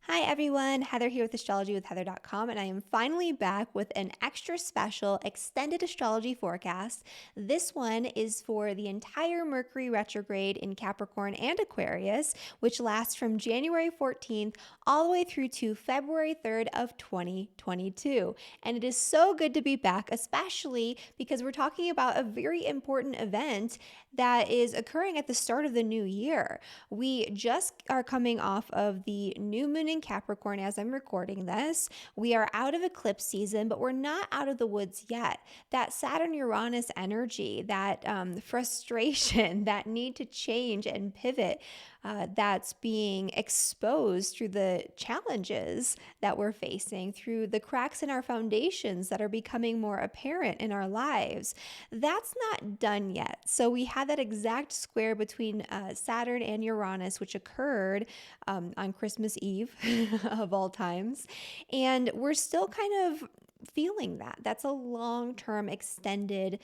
Hi everyone, Heather here with astrologywithheather.com, and I am finally back with an extra special extended astrology forecast. This one is for the entire Mercury retrograde in Capricorn and Aquarius, which lasts from January 14th all the way through to February 3rd of 2022. And it is so good to be back, especially because we're talking about a very important event that is occurring at the start of the new year. We just are coming off of the new moon in Capricorn as I'm recording this. We are out of eclipse season, but we're not out of the woods yet. That Saturn-Uranus energy, that frustration, that need to change and pivot, that's being exposed through the challenges that we're facing, through the cracks in our foundations that are becoming more apparent in our lives. That's not done yet. So we had that exact square between Saturn and Uranus, which occurred on Christmas Eve of all times. And we're still kind of feeling that. That's a long-term extended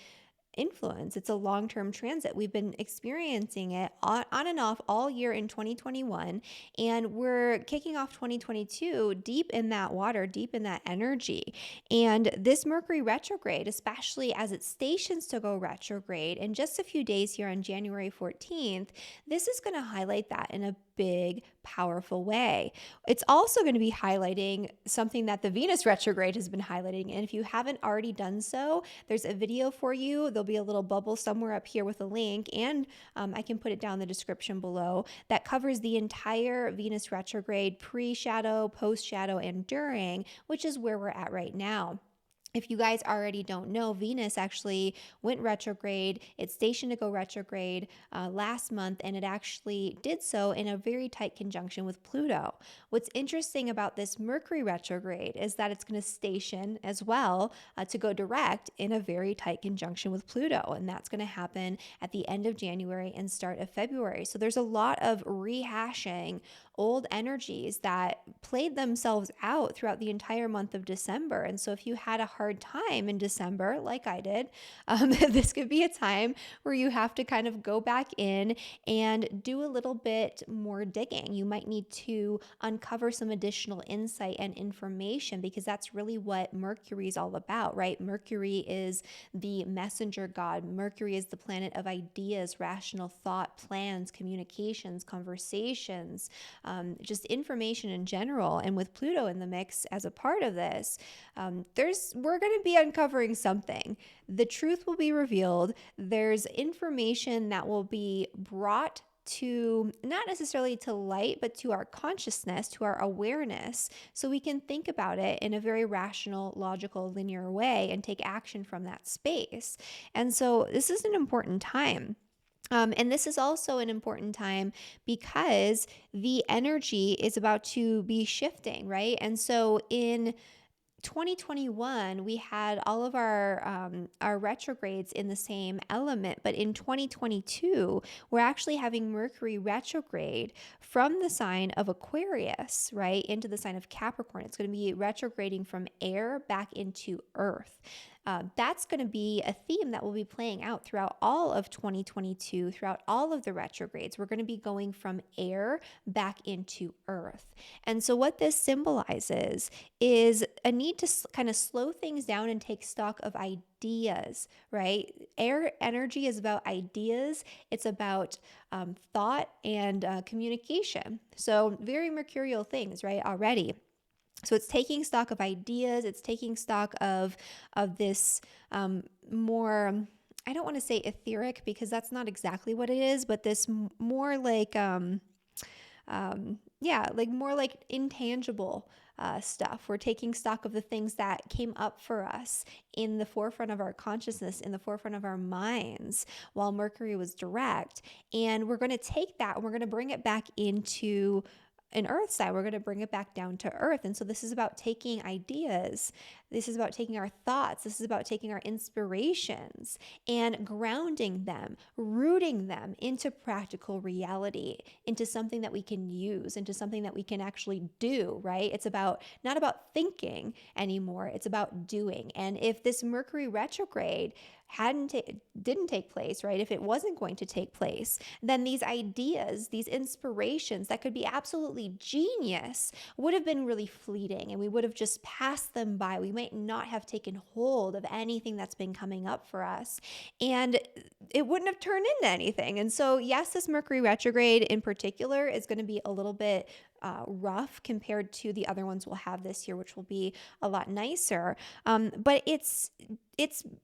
influence. It's a long-term transit. We've been experiencing it on and off all year in 2021, and we're kicking off 2022 deep in that water, deep in that energy. And this Mercury retrograde, especially as it stations to go retrograde in just a few days here on January 14th, this is going to highlight that in a big, powerful way. It's also going to be highlighting something that the Venus retrograde has been highlighting. And if you haven't already done so, there's a video for you. There'll be a little bubble somewhere up here with a link, and I can put it down in the description below, that covers the entire Venus retrograde, pre-shadow, post-shadow, and during, which is where we're at right now. If you guys already don't know, Venus actually went retrograde. It stationed to go retrograde last month, and it actually did so in a very tight conjunction with Pluto. What's interesting about this Mercury retrograde is that it's going to station as well to go direct in a very tight conjunction with Pluto, and that's going to happen at the end of January and start of February. So there's a lot of rehashing old energies that played themselves out throughout the entire month of December. And so if you had a hard time in December, like I did, this could be a time where you have to kind of go back in and do a little bit more digging. You might need to uncover some additional insight and information, because that's really what Mercury is all about, right? Mercury is the messenger god. Mercury is the planet of ideas, rational thought, plans, communications, conversations, just information in general. And with Pluto in the mix as a part of this, we're going to be uncovering something. The truth will be revealed. There's information that will be brought to, not necessarily to light, but to our consciousness, to our awareness, so we can think about it in a very rational, logical, linear way and take action from that space. And so this is an important time. And this is also an important time because the energy is about to be shifting, right? And so in 2021, we had all of our retrogrades in the same element, but in 2022, we're actually having Mercury retrograde from the sign of Aquarius, right, into the sign of Capricorn. It's going to be retrograding from air back into earth. That's going to be a theme that will be playing out throughout all of 2022, throughout all of the retrogrades. We're going to be going from air back into earth. And so what this symbolizes is a need to kind of slow things down and take stock of ideas, right? Air energy is about ideas. It's about thought and communication. So very mercurial things, right, already. So it's taking stock of ideas. It's taking stock of this more, I don't want to say etheric, because that's not exactly what it is, but this more like, like more like intangible stuff. We're taking stock of the things that came up for us in the forefront of our consciousness, in the forefront of our minds while Mercury was direct. And we're going to take that and we're going to bring it back into an earth side. We're going to bring it back down to earth. And so this is about taking ideas. This is about taking our thoughts. This is about taking our inspirations and grounding them, rooting them into practical reality, into something that we can use, into something that we can actually do, right? It's not about thinking anymore. It's about doing. And if this Mercury retrograde didn't take place, right? If it wasn't going to take place, then these ideas, these inspirations that could be absolutely genius would have been really fleeting, and we would have just passed them by. We might not have taken hold of anything that's been coming up for us, and it wouldn't have turned into anything. And so, yes, this Mercury retrograde in particular is going to be a little bit rough compared to the other ones we'll have this year, which will be a lot nicer. But it's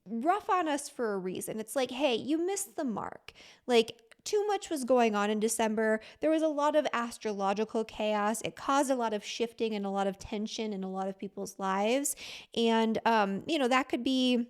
rough on us for a reason. It's like, hey, you missed the mark. Like, too much was going on in December. There was a lot of astrological chaos. It caused a lot of shifting and a lot of tension in a lot of people's lives. And, that could be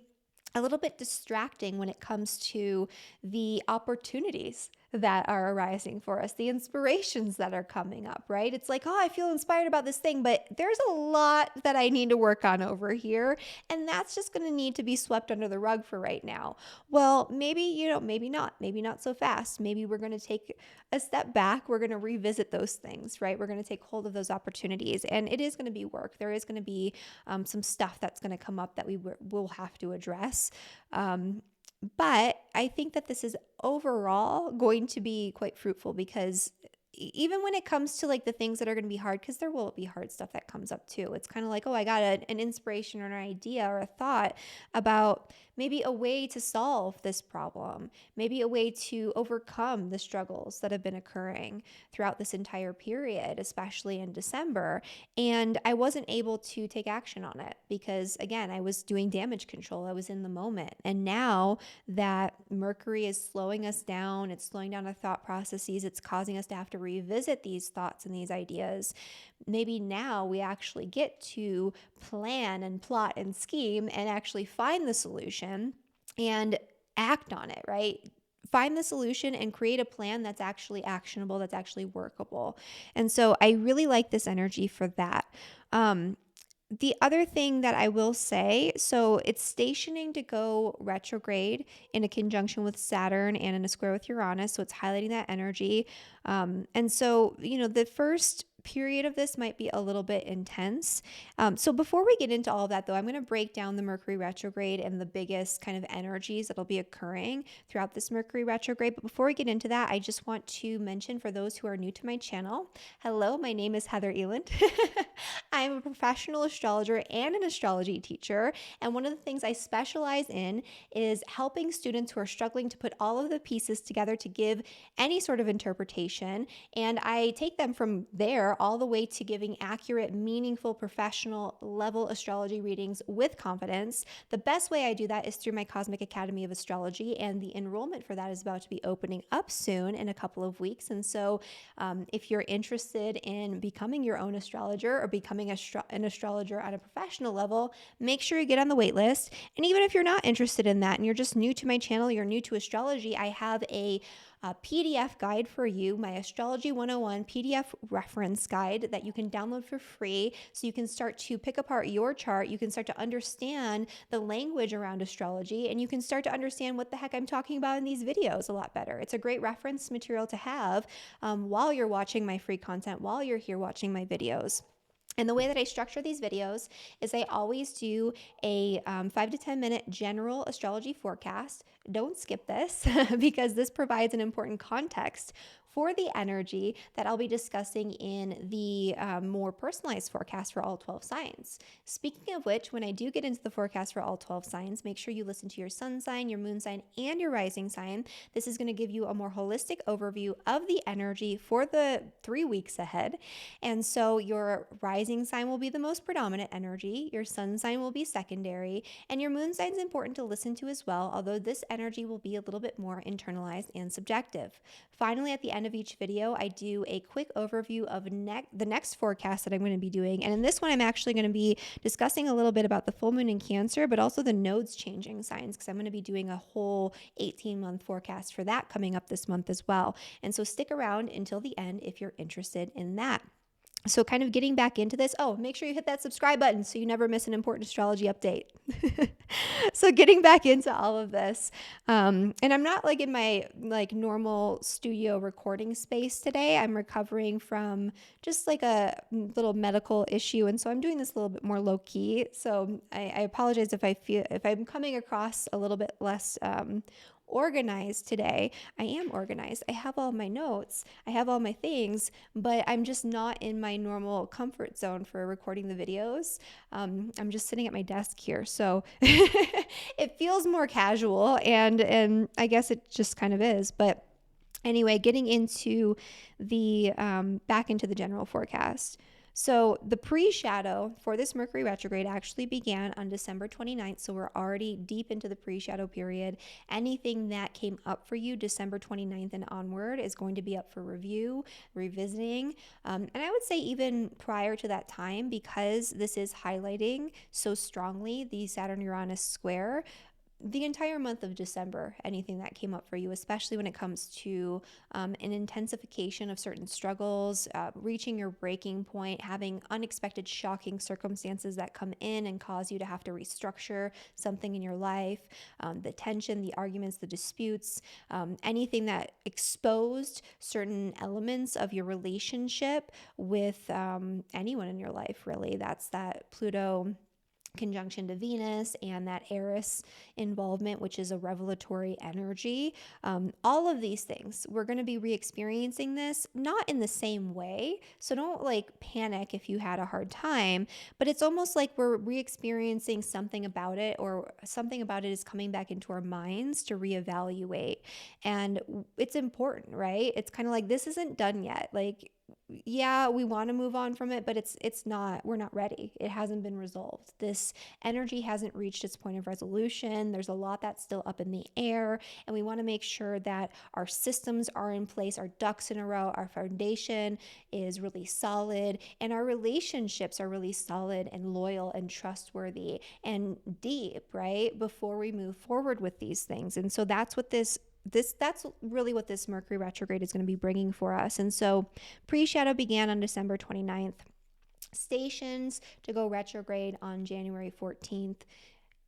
a little bit distracting when it comes to the opportunities that are arising for us, the inspirations that are coming up, right? It's like, oh, I feel inspired about this thing, but there's a lot that I need to work on over here. And that's just going to need to be swept under the rug for right now. Well, maybe not so fast. Maybe we're going to take a step back. We're going to revisit those things, right? We're going to take hold of those opportunities, and it is going to be work. There is going to be some stuff that's going to come up that we will have to address. But I think that this is overall going to be quite fruitful, because even when it comes to like the things that are going to be hard, because there will be hard stuff that comes up too. It's kind of like, oh, I got an inspiration or an idea or a thought about maybe a way to solve this problem, maybe a way to overcome the struggles that have been occurring throughout this entire period, especially in December. And I wasn't able to take action on it because, again, I was doing damage control. I was in the moment. And now that Mercury is slowing us down, it's slowing down our thought processes, it's causing us to have to revisit these thoughts and these ideas. Maybe now we actually get to plan and plot and scheme and actually find the solution and act on it, right? Find the solution and create a plan that's actually actionable, that's actually workable. And so I really like this energy for that. The other thing that I will say, so it's stationing to go retrograde in a conjunction with Saturn and in a square with Uranus. So it's highlighting that energy. And so, the first period of this might be a little bit intense. So before we get into all of that, though, I'm going to break down the Mercury retrograde and the biggest kind of energies that'll be occurring throughout this Mercury retrograde. But before we get into that, I just want to mention, for those who are new to my channel, hello, my name is Heather Eland. I'm a professional astrologer and an astrology teacher. And one of the things I specialize in is helping students who are struggling to put all of the pieces together to give any sort of interpretation. And I take them from there all the way to giving accurate, meaningful, professional level astrology readings with confidence. The best way I do that is through my Cosmic Academy of Astrology, and the enrollment for that is about to be opening up soon in a couple of weeks. And so if you're interested in becoming your own astrologer or becoming an astrologer on a professional level, make sure you get on the wait list. And even if you're not interested in that and you're just new to my channel, you're new to astrology, I have a PDF guide for you, my Astrology 101 PDF reference guide that you can download for free, so you can start to pick apart your chart. You can start to understand the language around astrology, and you can start to understand what the heck I'm talking about in these videos a lot better. It's a great reference material to have while you're watching my free content, while you're here watching my videos. And the way that I structure these videos is I always do a 5 to 10 minute general astrology forecast. Don't skip this because this provides an important context for the energy that I'll be discussing in the more personalized forecast for all 12 signs. Speaking of which, when I do get into the forecast for all 12 signs, make sure you listen to your sun sign, your moon sign, and your rising sign. This is going to give you a more holistic overview of the energy for the 3 weeks ahead. And so your rising sign will be the most predominant energy, your sun sign will be secondary, and your moon sign is important to listen to as well, although this energy will be a little bit more internalized and subjective. Finally, at the end of each video, I do a quick overview of the next forecast that I'm going to be doing. And in this one, I'm actually going to be discussing a little bit about the full moon in Cancer, but also the nodes changing signs, because I'm going to be doing a whole 18-month forecast for that coming up this month as well. And so stick around until the end if you're interested in that. So kind of getting back into this. Oh, make sure you hit that subscribe button so you never miss an important astrology update. So getting back into all of this. And I'm not like in my like normal studio recording space today. I'm recovering from just like a little medical issue. And so I'm doing this a little bit more low key. So I apologize if I'm coming across a little bit less organized today. I am organized. I have all my notes. I have all my things, but I'm just not in my normal comfort zone for recording the videos. I'm just sitting at my desk here. So it feels more casual and I guess it just kind of is. But anyway, getting into the back into the general forecast. So the pre-shadow for this Mercury retrograde actually began on December 29th. So we're already deep into the pre-shadow period. Anything that came up for you December 29th and onward is going to be up for review, revisiting. And I would say even prior to that time, because this is highlighting so strongly the Saturn-Uranus square, the entire month of December, anything that came up for you, especially when it comes to an intensification of certain struggles, reaching your breaking point, having unexpected, shocking circumstances that come in and cause you to have to restructure something in your life, the tension, the arguments, the disputes, anything that exposed certain elements of your relationship with anyone in your life, really. That's that Pluto conjunction to Venus and that Aries involvement, which is a revelatory energy. All of these things, we're going to be re-experiencing this, not in the same way. So don't like panic if you had a hard time, but it's almost like we're re-experiencing something about it, or something about it is coming back into our minds to reevaluate. And it's important, right? It's kind of like, this isn't done yet. Like, yeah, we want to move on from it, but it's not, we're not ready. It hasn't been resolved. This energy hasn't reached its point of resolution. There's a lot that's still up in the air, and we want to make sure that our systems are in place, our ducks in a row, our foundation is really solid, and our relationships are really solid and loyal and trustworthy and deep, right? Before we move forward with these things. And so that's what that's really what this Mercury retrograde is going to be bringing for us. And so pre-shadow began on December 29th. Stations to go retrograde on January 14th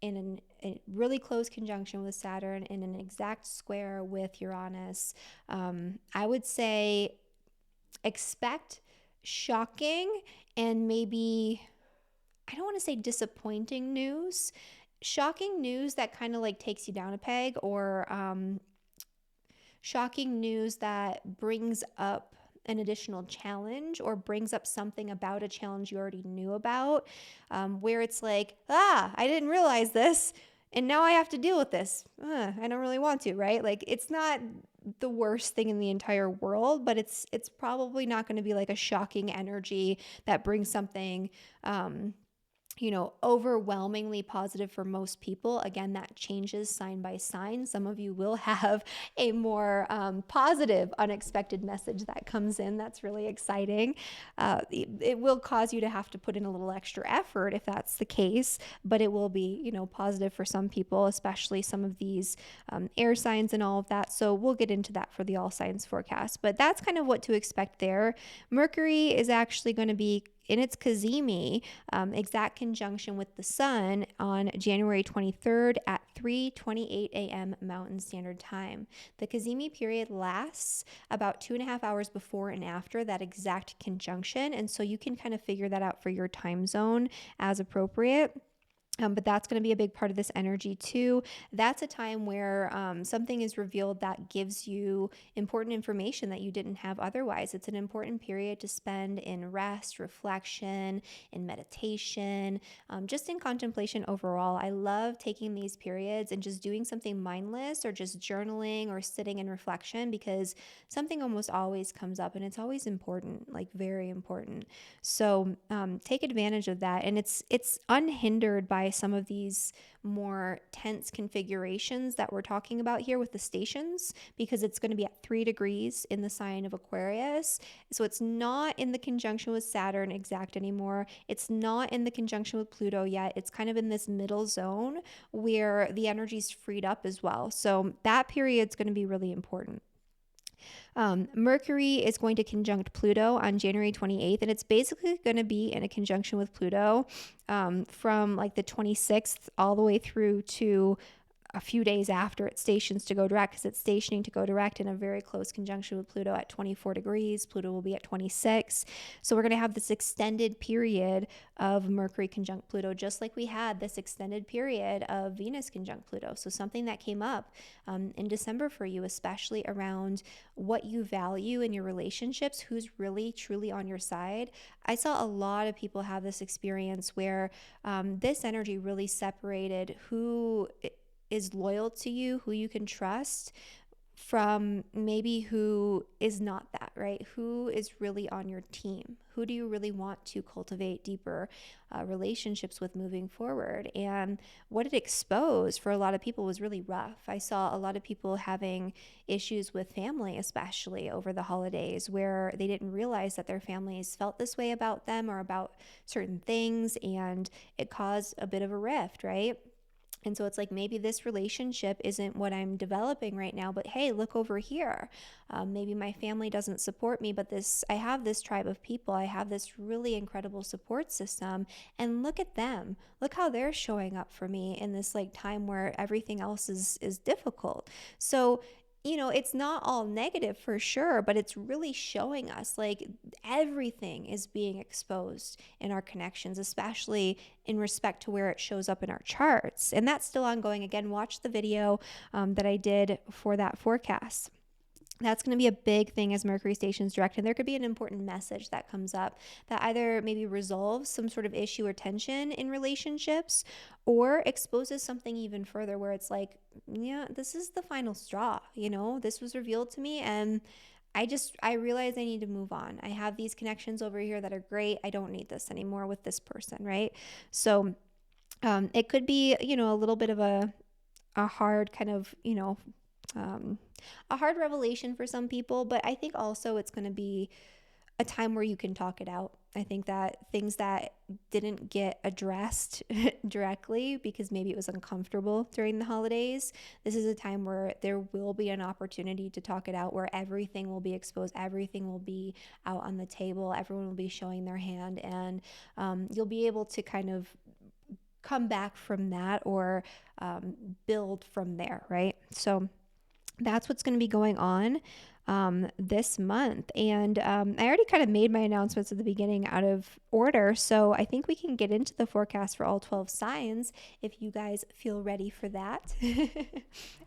in a really close conjunction with Saturn, in an exact square with Uranus. I would say expect shocking and maybe, I don't want to say disappointing news, shocking news that kind of like takes you down a peg, or shocking news that brings up an additional challenge, or brings up something about a challenge you already knew about, where it's like, I didn't realize this, and now I have to deal with this. I don't really want to, right? Like, it's not the worst thing in the entire world, but it's probably not going to be like a shocking energy that brings something overwhelmingly positive for most people. Again, that changes sign by sign. Some of you will have a more positive, unexpected message that comes in. That's really exciting. It will cause you to have to put in a little extra effort if that's the case, but it will be, positive for some people, especially some of these air signs and all of that. So we'll get into that for the all signs forecast, but that's kind of what to expect there. Mercury is actually going to be in its cazimi, exact conjunction with the sun on January 23rd at 3:28 a.m. Mountain Standard Time. The cazimi period lasts about 2.5 hours before and after that exact conjunction, and so you can kind of figure that out for your time zone as appropriate. But that's going to be a big part of this energy too. That's a time where something is revealed that gives you important information that you didn't have otherwise. It's an important period to spend in rest, reflection, in meditation, just in contemplation overall. I love taking these periods and just doing something mindless, or just journaling or sitting in reflection, because something almost always comes up, and it's always important, like very important. So take advantage of that. And it's unhindered by some of these more tense configurations that we're talking about here with the stations, because it's going to be at 3 degrees in the sign of Aquarius. So it's not in the conjunction with Saturn exact anymore. It's not in the conjunction with Pluto yet. It's kind of in this middle zone where the energy's freed up as well. So that period's going to be really important. Mercury is going to conjunct Pluto on January 28th, and it's basically going to be in a conjunction with Pluto from like the 26th all the way through to a few days after it stations to go direct, because it's stationing to go direct in a very close conjunction with Pluto at 24 degrees. Pluto will be at 26. So we're going to have this extended period of Mercury conjunct Pluto, just like we had this extended period of Venus conjunct Pluto. So something that came up in December for you, especially around what you value in your relationships, who's really truly on your side. I saw a lot of people have this experience where this energy really separated who is loyal to you, who you can trust, from maybe who is not that, right? Who is really on your team? Who do you really want to cultivate deeper relationships with moving forward? And what it exposed for a lot of people was really rough. I saw a lot of people having issues with family, especially over the holidays, where they didn't realize that their families felt this way about them or about certain things, and it caused a bit of a rift, right? And so it's like, maybe this relationship isn't what I'm developing right now, but hey, look over here. Maybe my family doesn't support me, but I have this tribe of people. I have this really incredible support system, and look at them. Look how they're showing up for me in this like time where everything else is difficult. So it's not all negative for sure, but it's really showing us like everything is being exposed in our connections, especially in respect to where it shows up in our charts. And that's still ongoing. Again, watch the video that I did for that forecast. That's going to be a big thing as Mercury stations direct, and there could be an important message that comes up that either maybe resolves some sort of issue or tension in relationships, or exposes something even further where it's like, yeah, this is the final straw. This was revealed to me, and I realize I need to move on. I have these connections over here that are great. I don't need this anymore with this person, right? So it could be, a little bit of a hard kind of, a hard revelation for some people, but I think also it's going to be a time where you can talk it out. I think that things that didn't get addressed directly because maybe it was uncomfortable during the holidays, this is a time where there will be an opportunity to talk it out, where everything will be exposed, everything will be out on the table, everyone will be showing their hand, and you'll be able to kind of come back from that, or build from there, right? So that's what's going to be going on this month. And I already kind of made my announcements at the beginning out of order. So I think we can get into the forecast for all 12 signs if you guys feel ready for that.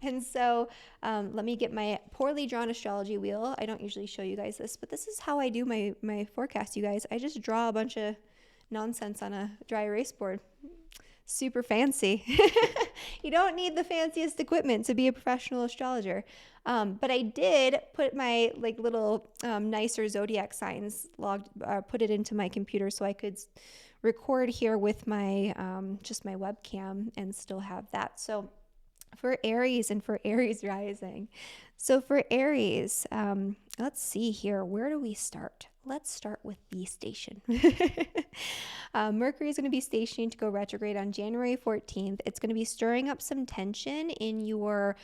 And so let me get my poorly drawn astrology wheel. I don't usually show you guys this, but this is how I do my forecast, you guys. I just draw a bunch of nonsense on a dry erase board. Super fancy. You don't need the fanciest equipment to be a professional astrologer. But I did put my like little nicer zodiac signs put it into my computer so I could record here with my just my webcam and still have that. So for Aries and for Aries rising. So for Aries, let's see here. Where do we start? Let's start with the station. Mercury is going to be stationing to go retrograde on January 14th. It's going to be stirring up some tension in your,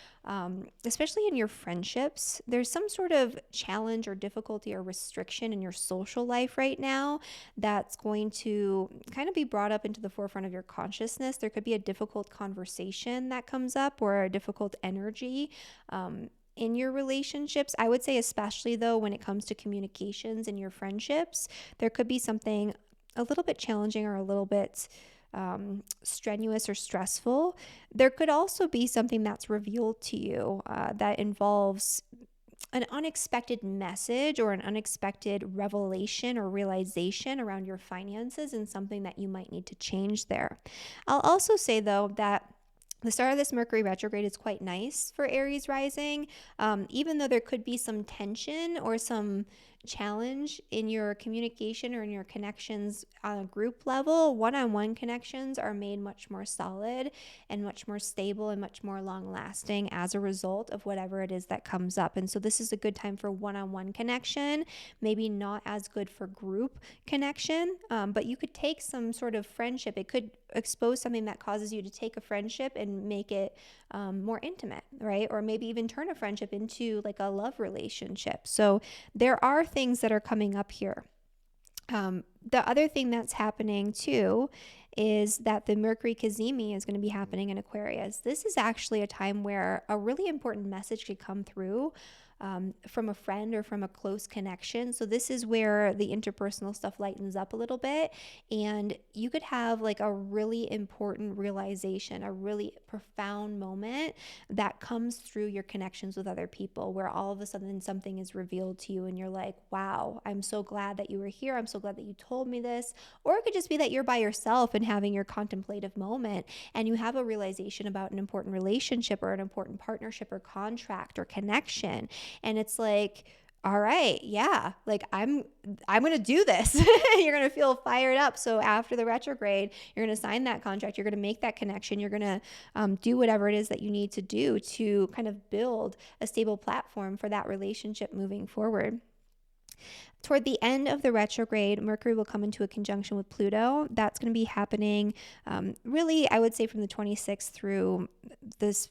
especially in your friendships. There's some sort of challenge or difficulty or restriction in your social life right now that's going to kind of be brought up into the forefront of your consciousness. There could be a difficult conversation that comes up, or a difficult energy in your relationships. I would say especially though when it comes to communications in your friendships, there could be something a little bit challenging or a little bit strenuous or stressful. There could also be something that's revealed to you that involves an unexpected message or an unexpected revelation or realization around your finances, and something that you might need to change there. I'll also say though that the start of this Mercury retrograde is quite nice for Aries rising, even though there could be some tension or some challenge in your communication or in your connections on a group level, one-on-one connections are made much more solid and much more stable and much more long-lasting as a result of whatever it is that comes up. And so this is a good time for one-on-one connection, maybe not as good for group connection, but you could take some sort of friendship. It could expose something that causes you to take a friendship and make it more intimate, right? Or maybe even turn a friendship into like a love relationship. So there are things that are coming up here. The other thing that's happening too is that the Mercury cazimi is going to be happening in Aquarius. This is actually a time where a really important message could come through from a friend or from a close connection. So this is where the interpersonal stuff lightens up a little bit, and you could have like a really important realization, a really profound moment that comes through your connections with other people, where all of a sudden something is revealed to you and you're like, wow, I'm so glad that you were here. I'm so glad that you told me this. Or it could just be that you're by yourself and having your contemplative moment and you have a realization about an important relationship or an important partnership or contract or connection. And it's like, all right, yeah, like I'm going to do this. You're going to feel fired up. So after the retrograde, you're going to sign that contract. You're going to make that connection. You're going to do whatever it is that you need to do to kind of build a stable platform for that relationship moving forward. Toward the end of the retrograde, Mercury will come into a conjunction with Pluto. That's going to be happening really, I would say, from the 26th through this,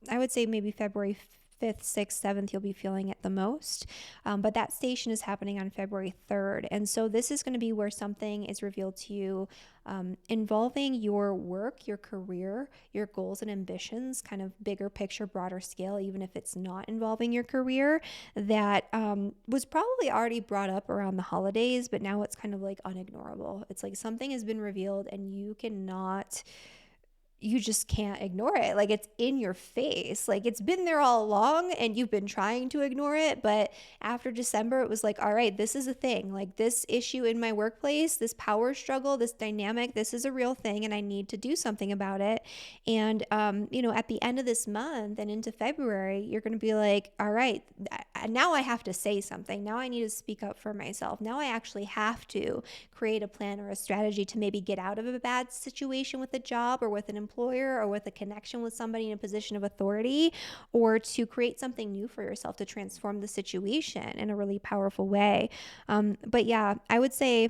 I would say maybe February 5th, 6th, 7th, you'll be feeling it the most. But that station is happening on February 3rd. And so this is going to be where something is revealed to you involving your work, your career, your goals and ambitions, kind of bigger picture, broader scale, even if it's not involving your career, that was probably already brought up around the holidays, but now it's kind of like unignorable. It's like something has been revealed and you just can't ignore it. Like it's in your face. Like it's been there all along and you've been trying to ignore it. But after December, it was like, all right, this is a thing. Like this issue in my workplace, this power struggle, this dynamic, this is a real thing and I need to do something about it. And, at the end of this month and into February, you're going to be like, all right, now I have to say something. Now I need to speak up for myself. Now I actually have to create a plan or a strategy to maybe get out of a bad situation with a job or with an employer or with a connection with somebody in a position of authority, or to create something new for yourself to transform the situation in a really powerful way. But yeah, I would say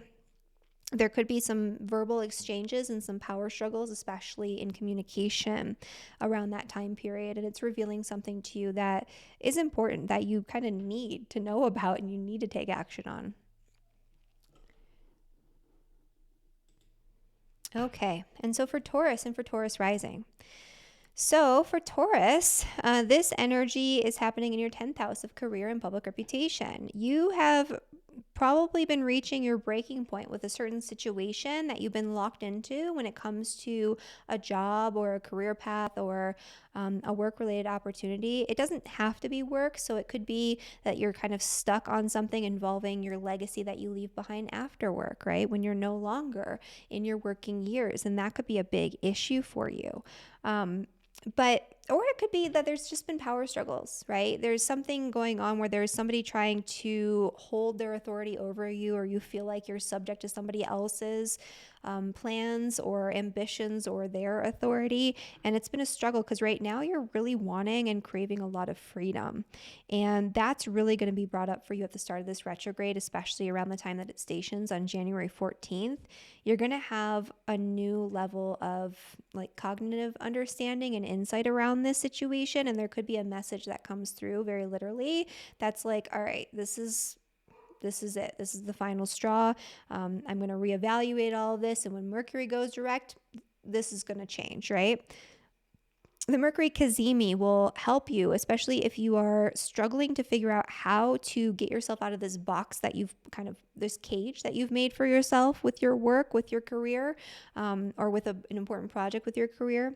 there could be some verbal exchanges and some power struggles, especially in communication around that time period. And it's revealing something to you that is important, that you kind of need to know about and you need to take action on. Okay, and so for Taurus and for Taurus rising. So for Taurus, this energy is happening in your 10th house of career and public reputation. You have probably been reaching your breaking point with a certain situation that you've been locked into when it comes to a job or a career path or a work-related opportunity. It doesn't have to be work, so it could be that you're kind of stuck on something involving your legacy that you leave behind after work, right? When you're no longer in your working years, and that could be a big issue for you. Or it could be that there's just been power struggles, right? There's something going on where there's somebody trying to hold their authority over you, or you feel like you're subject to somebody else's plans or ambitions or their authority. And it's been a struggle because right now you're really wanting and craving a lot of freedom. And that's really going to be brought up for you at the start of this retrograde, especially around the time that it stations on January 14th. You're going to have a new level of like cognitive understanding and insight around this situation. And there could be a message that comes through very literally that's like, all right, this is it. This is the final straw. I'm going to reevaluate all of this. And when Mercury goes direct, this is going to change, right? The Mercury cazimi will help you, especially if you are struggling to figure out how to get yourself out of this box that you've this cage that you've made for yourself with your work, with your career, or with an important project with your career.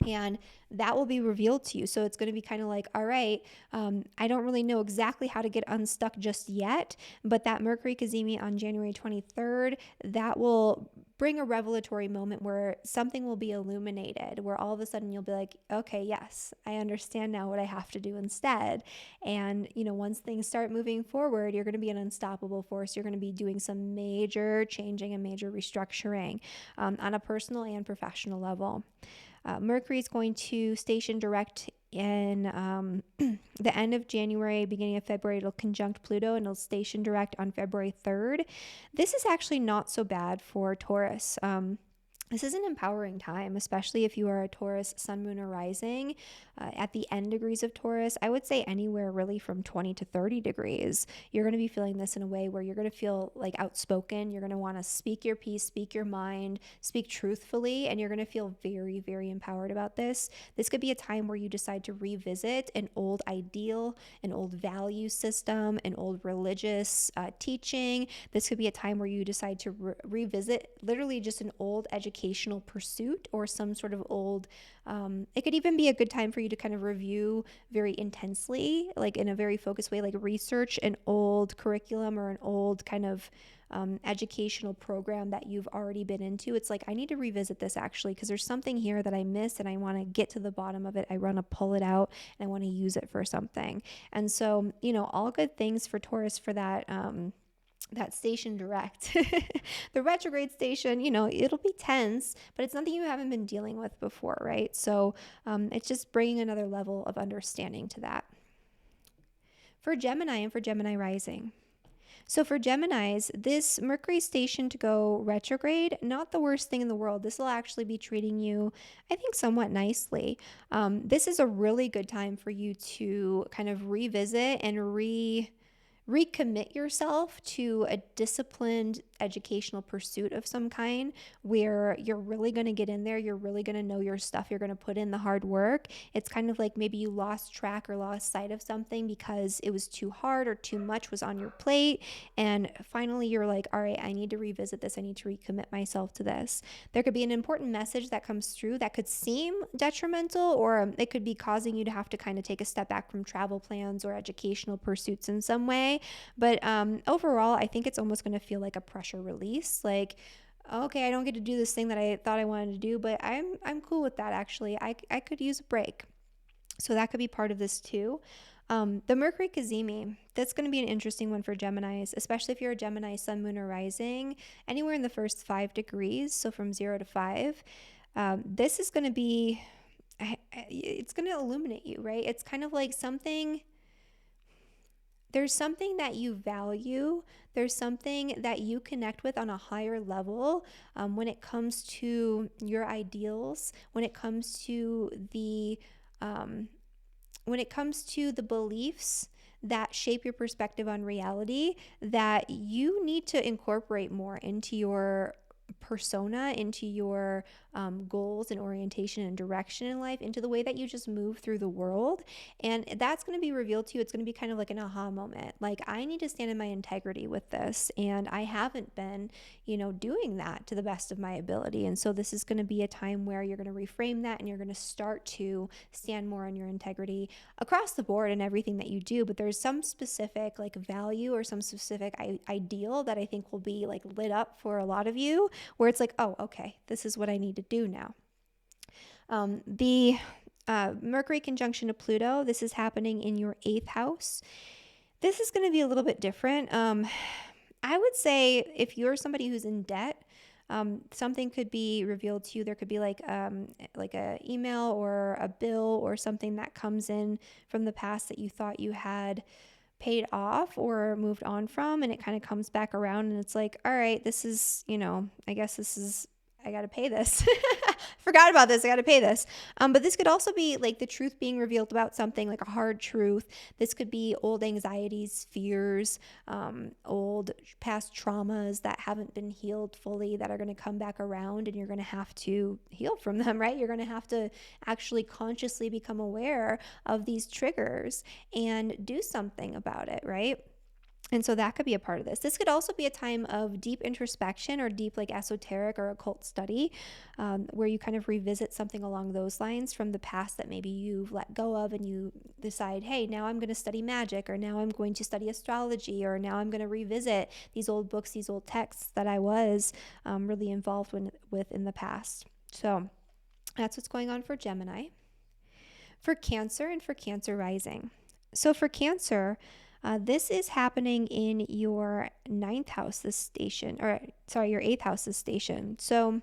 And that will be revealed to you. So it's going to be kind of like, all right, I don't really know exactly how to get unstuck just yet, but that Mercury cazimi on January 23rd, that will bring a revelatory moment where something will be illuminated, where all of a sudden you'll be like, okay, yes, I understand now what I have to do instead. And, once things start moving forward, you're going to be an unstoppable force. You're going to be doing some major changing and major restructuring on a personal and professional level. Mercury is going to station direct in the end of January, beginning of February. It'll conjunct Pluto and it'll station direct on February 3rd. This is actually not so bad for Taurus. This is an empowering time, especially if you are a Taurus sun, moon, or rising. At the end degrees of Taurus, I would say anywhere really from 20 to 30 degrees, you're going to be feeling this in a way where you're going to feel like outspoken. You're going to want to speak your piece, speak your mind, speak truthfully, and you're going to feel very, very empowered about this. This could be a time where you decide to revisit an old ideal, an old value system, an old religious teaching. This could be a time where you decide to revisit literally just an old educational pursuit or some sort of old, it could even be a good time for you to kind of review very intensely, like in a very focused way, like research an old curriculum or an old kind of educational program that you've already been into. It's like, I need to revisit this actually, because there's something here that I missed and I want to get to the bottom of it. I want to pull it out and I want to use it for something. And so, all good things for Taurus for that, that station direct. The retrograde station, it'll be tense, but it's nothing you haven't been dealing with before, right? So it's just bringing another level of understanding to that. For Gemini and for Gemini rising. So for Geminis, this Mercury station to go retrograde, not the worst thing in the world. This will actually be treating you, I think, somewhat nicely. This is a really good time for you to kind of revisit and recommit yourself to a disciplined educational pursuit of some kind where you're really going to get in there. You're really going to know your stuff. You're going to put in the hard work. It's kind of like maybe you lost track or lost sight of something because it was too hard or too much was on your plate. And finally, you're like, all right, I need to revisit this. I need to recommit myself to this. There could be an important message that comes through that could seem detrimental, or it could be causing you to have to kind of take a step back from travel plans or educational pursuits in some way. But overall, I think it's almost going to feel like a pressure release. Like, okay, I don't get to do this thing that I thought I wanted to do, but I'm cool with that actually. I could use a break. So that could be part of this too. The Mercury Cazimi, that's going to be an interesting one for Geminis, especially if you're a Gemini sun, moon, or rising, anywhere in the first 5 degrees. So from 0 to 5. This is going to be, it's going to illuminate you, right? It's kind of like there's something that you value. There's something that you connect with on a higher level when it comes to your ideals, when it comes to the beliefs that shape your perspective on reality, that you need to incorporate more into your persona, into your goals and orientation and direction in life, into the way that you just move through the world. And that's going to be revealed to you. It's going to be kind of like an aha moment. Like, I need to stand in my integrity with this. And I haven't been, doing that to the best of my ability. And so this is going to be a time where you're going to reframe that and you're going to start to stand more on your integrity across the board in everything that you do. But there's some specific like value or some specific ideal that I think will be like lit up for a lot of you, where it's like, oh, okay, this is what I need to do now. The Mercury conjunction to Pluto, this is happening in your 8th house. This is going to be a little bit different. I would say if you're somebody who's in debt, something could be revealed to you. There could be like a email or a bill or something that comes in from the past that you thought you had paid off or moved on from, and it kind of comes back around and it's like, all right, this is, I guess this is, I got to pay this. Forgot about this. I got to pay this. But this could also be like the truth being revealed about something, like a hard truth. This could be old anxieties, fears, old past traumas that haven't been healed fully that are going to come back around, and you're going to have to heal from them, right? You're going to have to actually consciously become aware of these triggers and do something about it, right? And so that could be a part of this. This could also be a time of deep introspection or deep like esoteric or occult study, where you kind of revisit something along those lines from the past that maybe you've let go of, and you decide, hey, now I'm going to study magic, or now I'm going to study astrology, or now I'm going to revisit these old books, these old texts that I was really involved with in the past. So that's what's going on for Gemini. For Cancer and for Cancer rising. So for Cancer, this is happening in your ninth house this station, or sorry, your eighth house this station. So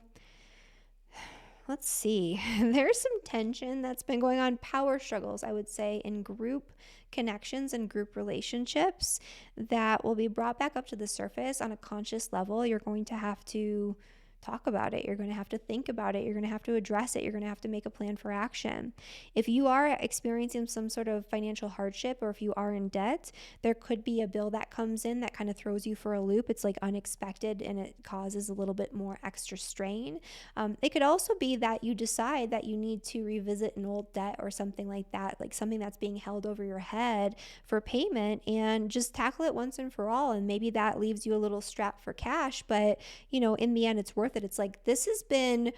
let's see. There's some tension that's been going on, power struggles, I would say, in group connections and group relationships that will be brought back up to the surface on a conscious level. You're going to have to talk about it. You're going to have to think about it. You're going to have to address it. You're going to have to make a plan for action. If you are experiencing some sort of financial hardship, or if you are in debt, there could be a bill that comes in that kind of throws you for a loop. It's like unexpected, and it causes a little bit more extra strain. It could also be that you decide that you need to revisit an old debt or something like that, like something that's being held over your head for payment, and just tackle it once and for all. And maybe that leaves you a little strapped for cash, but in the end, it's worth it. It's like, this has been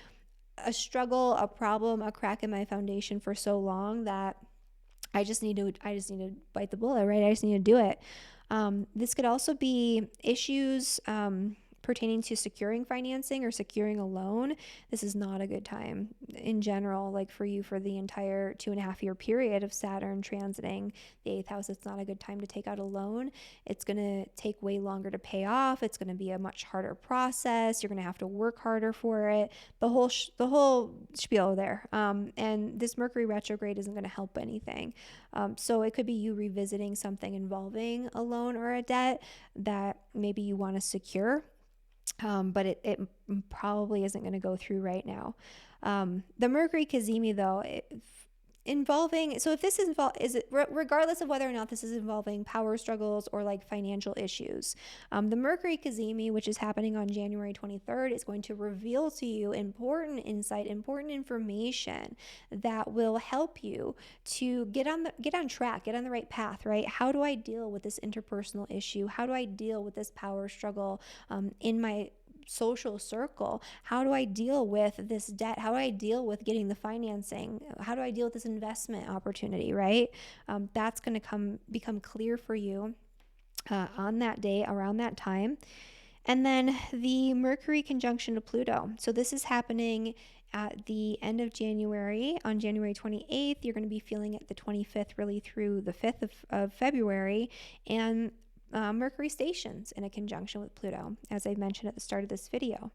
a struggle, a problem, a crack in my foundation for so long that I just need to bite the bullet, right? I just need to do it. This could also be issues pertaining to securing financing or securing a loan. This is not a good time in general, like for you, for the entire 2.5-year period of Saturn transiting the eighth house. It's not a good time to take out a loan. It's going to take way longer to pay off. It's going to be a much harder process. You're going to have to work harder for it. The whole spiel there. And this Mercury retrograde isn't going to help anything. So it could be you revisiting something involving a loan or a debt that maybe you want to secure. But it probably isn't going to go through right now. The Mercury Cazimi, though, if this regardless of whether or not this is involving power struggles or like financial issues, the Mercury Cazimi, which is happening on January 23rd, is going to reveal to you important insight, important information that will help you to get on track, get on the right path, right? How do I deal with this interpersonal issue? How do I deal with this power struggle in my social circle? How do I deal with this debt? How do I deal with getting the financing? How do I deal with this investment opportunity, right? That's going to become clear for you on that day, around that time. And then the Mercury conjunction to Pluto. So this is happening at the end of January, on January 28th. You're going to be feeling it the 25th, really through the 5th of February. And Mercury stations in a conjunction with Pluto, as I mentioned at the start of this video.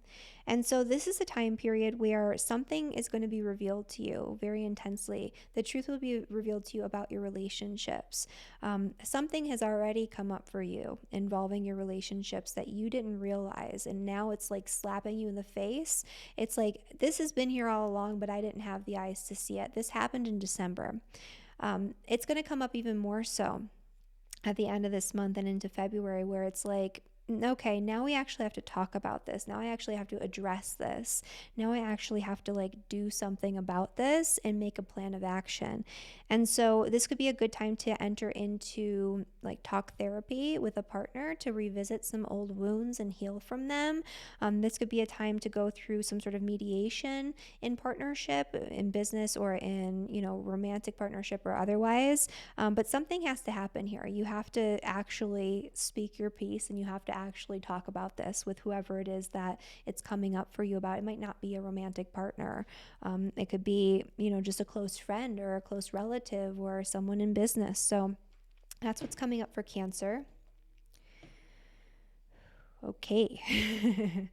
And so this is a time period where something is going to be revealed to you very intensely. The truth will be revealed to you about your relationships. Something has already come up for you involving your relationships that you didn't realize, and now it's like slapping you in the face. It's like, this has been here all along, but I didn't have the eyes to see it. This happened in December. It's going to come up even more so at the end of this month and into February, where it's like, okay, now we actually have to talk about this. Now I actually have to address this. Now I actually have to like do something about this and make a plan of action. And so this could be a good time to enter into like talk therapy with a partner to revisit some old wounds and heal from them. This could be a time to go through some sort of mediation in partnership, in business, or in, romantic partnership or otherwise. But something has to happen here. You have to actually speak your piece, and you have to actually talk about this with whoever it is that it's coming up for you about. It might not be a romantic partner. It could be, just a close friend or a close relative or someone in business. So that's what's coming up for Cancer. Okay.